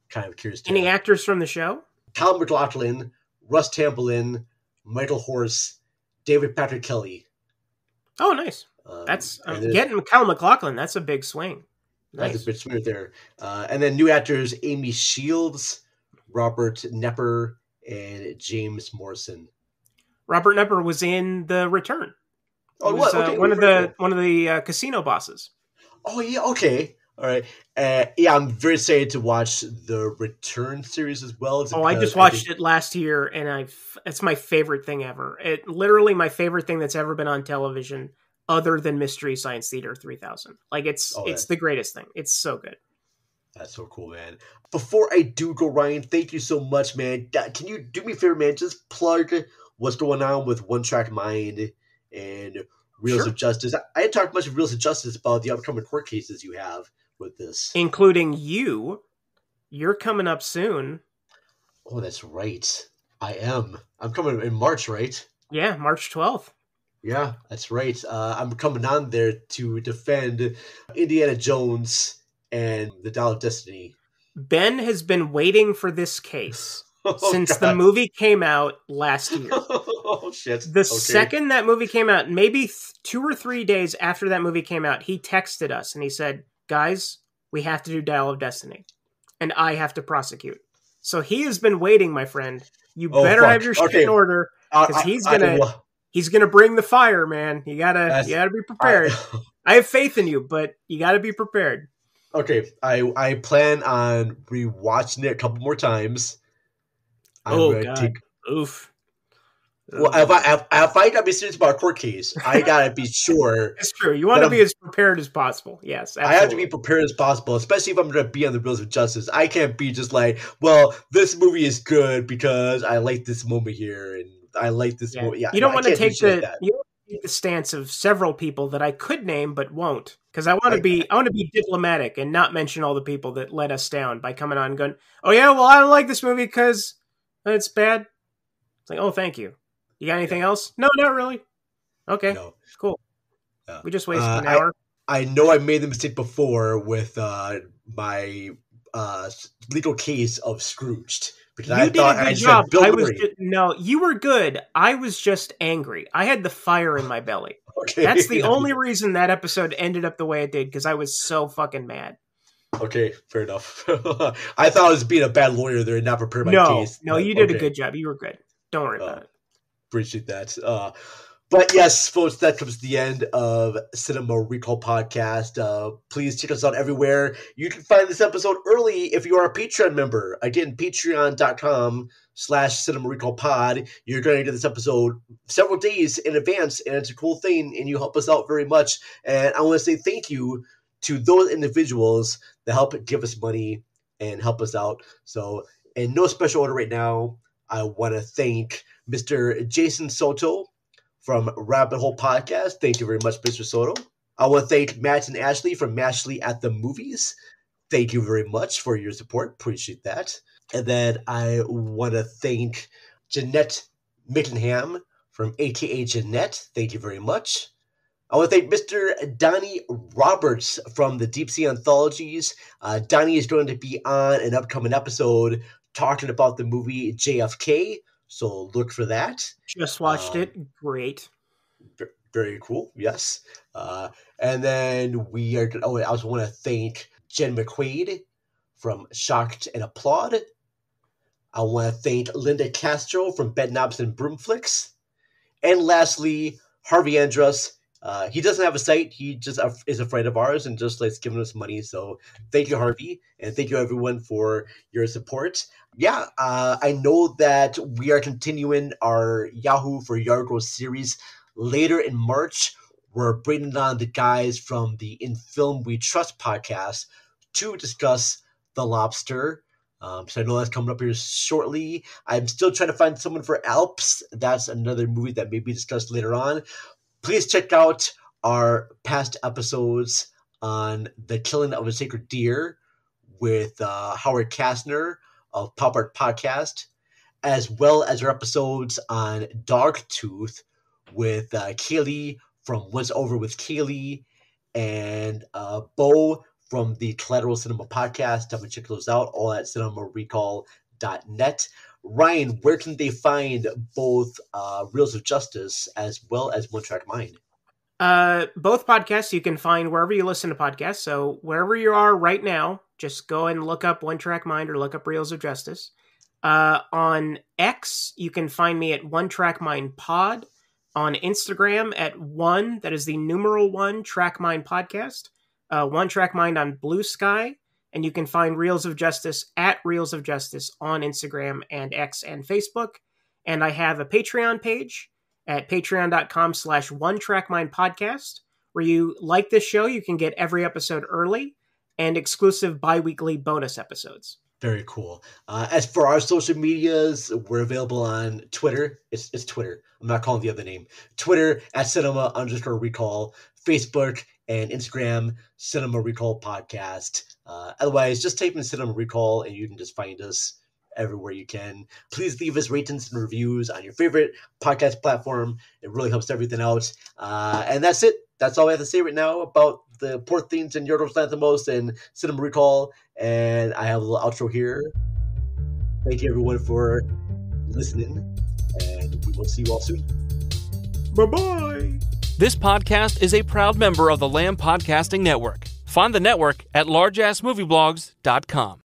kind of curious to. Any actors from the show? Kyle MacLachlan, Russ Tamblyn, Michael Horse, David Patrick Kelly. Oh, nice. That's getting Kyle MacLachlan. That's a big swing. Nice. That's a big swing right there. And then new actors: Amy Shields, Robert Knepper, and James Morrison. Robert Knepper was in The Return. Oh, what? Okay, one of the casino bosses. Oh yeah, okay, all right. I'm very excited to watch the Return series as well. I just watched it last year, and it's my favorite thing ever. It literally my favorite thing that's ever been on television, other than Mystery Science Theater 3000. Like it's the greatest thing. It's so good. That's so cool, man. Before I do go, Ryan, thank you so much, man. Can you do me a favor, man? Just plug what's going on with One Track Mind and Reels of Justice. I didn't talk much of Reels of Justice about the upcoming court cases you have with this. Including you. You're coming up soon. Oh, that's right. I am. I'm coming in March, right? Yeah, March 12th. Yeah, that's right. I'm coming on there to defend Indiana Jones and the Dial of Destiny. Ben has been waiting for this case since the movie came out last year. Oh, shit. The second that movie came out, maybe 2 or 3 days after that movie came out, he texted us and he said, guys, we have to do Dial of Destiny. And I have to prosecute. So he has been waiting, my friend. You better have your shit in order, because he's gonna bring the fire, man. You gotta be prepared. I have faith in you, but you gotta be prepared. Okay, I plan on rewatching it a couple more times. God. Oof. Well, if I gotta be serious about a court case, I gotta be sure. It's true. You want to be as prepared as possible. Yes, absolutely. I have to be prepared as possible, especially if I'm going to be on the Reels of Justice. I can't be just like, well, this movie is good because I like this moment here and I like this movie. Yeah, you don't want to take the stance of several people that I could name but won't, because I want to be diplomatic and not mention all the people that let us down by coming on and going, oh yeah, well, I don't like this movie because it's bad. It's like, oh, thank you. You got anything else? No, not really. Okay, cool. We just wasted an hour. I know I made the mistake before with my legal case of Scrooged. Because you did a good job. You were good. I was just angry. I had the fire in my belly. Okay. That's the only reason that episode ended up the way it did, because I was so fucking mad. Okay, fair enough. I thought I was being a bad lawyer there and not prepared my case. No, you did a good job. You were good. Don't worry about it. Appreciate that. But yes, folks, that comes to the end of Cinema Recall Podcast. Please check us out everywhere. You can find this episode early if you are a Patreon member. Again, patreon.com/Cinema Recall Pod. You're going to get this episode several days in advance, and it's a cool thing, and you help us out very much. And I want to say thank you to those individuals that help give us money and help us out. So, in no special order right now, I want to thank Mr. Jason Soto from Rabbit Hole Podcast. Thank you very much, Mr. Soto. I want to thank Matt and Ashley from Mashley at the Movies. Thank you very much for your support. Appreciate that. And then I want to thank Jeanette Mickenham from AKA Jeanette. Thank you very much. I want to thank Mr. Donnie Roberts from the Deep Sea Anthologies. Donnie is going to be on an upcoming episode talking about the movie JFK. So look for that. Just watched it. Great. Very cool. Yes. And then we are. Oh, I also want to thank Jen McQuaid from Shocked and Applaud. I want to thank Linda Castro from Bedknobs and Broomflicks. And lastly, Harvey Andrus. He doesn't have a site. He just is a friend of ours and just likes giving us money. So thank you, Harvey. And thank you, everyone, for your support. Yeah, I know that we are continuing our Yahoo for Yargo series later in March. We're bringing on the guys from the In Film We Trust podcast to discuss The Lobster. So I know that's coming up here shortly. I'm still trying to find someone for Alps. That's another movie that may be discussed later on. Please check out our past episodes on the killing of a sacred deer with Howard Kastner of Pop Art Podcast, as well as our episodes on Dogtooth with Kaylee from What's Over with Kaylee and Bo from the Collateral Cinema Podcast. Definitely check those out, all at cinemarecall.net. Ryan, where can they find both Reels of Justice as well as One Track Mind? Both podcasts you can find wherever you listen to podcasts. So wherever you are right now, just go and look up One Track Mind or look up Reels of Justice. On X, you can find me at One Track Mind Pod. On Instagram at that is the numeral 1 Track Mind Podcast. One Track Mind on Blue Sky. And you can find Reels of Justice at Reels of Justice on Instagram and X and Facebook. And I have a Patreon page at patreon.com/OneTrackMindPodcast, where you like this show, you can get every episode early and exclusive bi-weekly bonus episodes. Very cool. As for our social medias, we're available on Twitter. It's Twitter. I'm not calling the other name. Twitter at Cinema_Recall. Facebook and Instagram, Cinema Recall Podcast. Otherwise, just type in Cinema Recall and you can just find us everywhere you can. Please leave us ratings and reviews on your favorite podcast platform. It really helps everything out. And that's it. That's all I have to say right now about the Poor Things and Yorgos Lanthimos and Cinema Recall. And I have a little outro here. Thank you, everyone, for listening. And we will see you all soon. Bye-bye. This podcast is a proud member of the Lamb Podcasting Network. Find the network at largeassmovieblogs.com.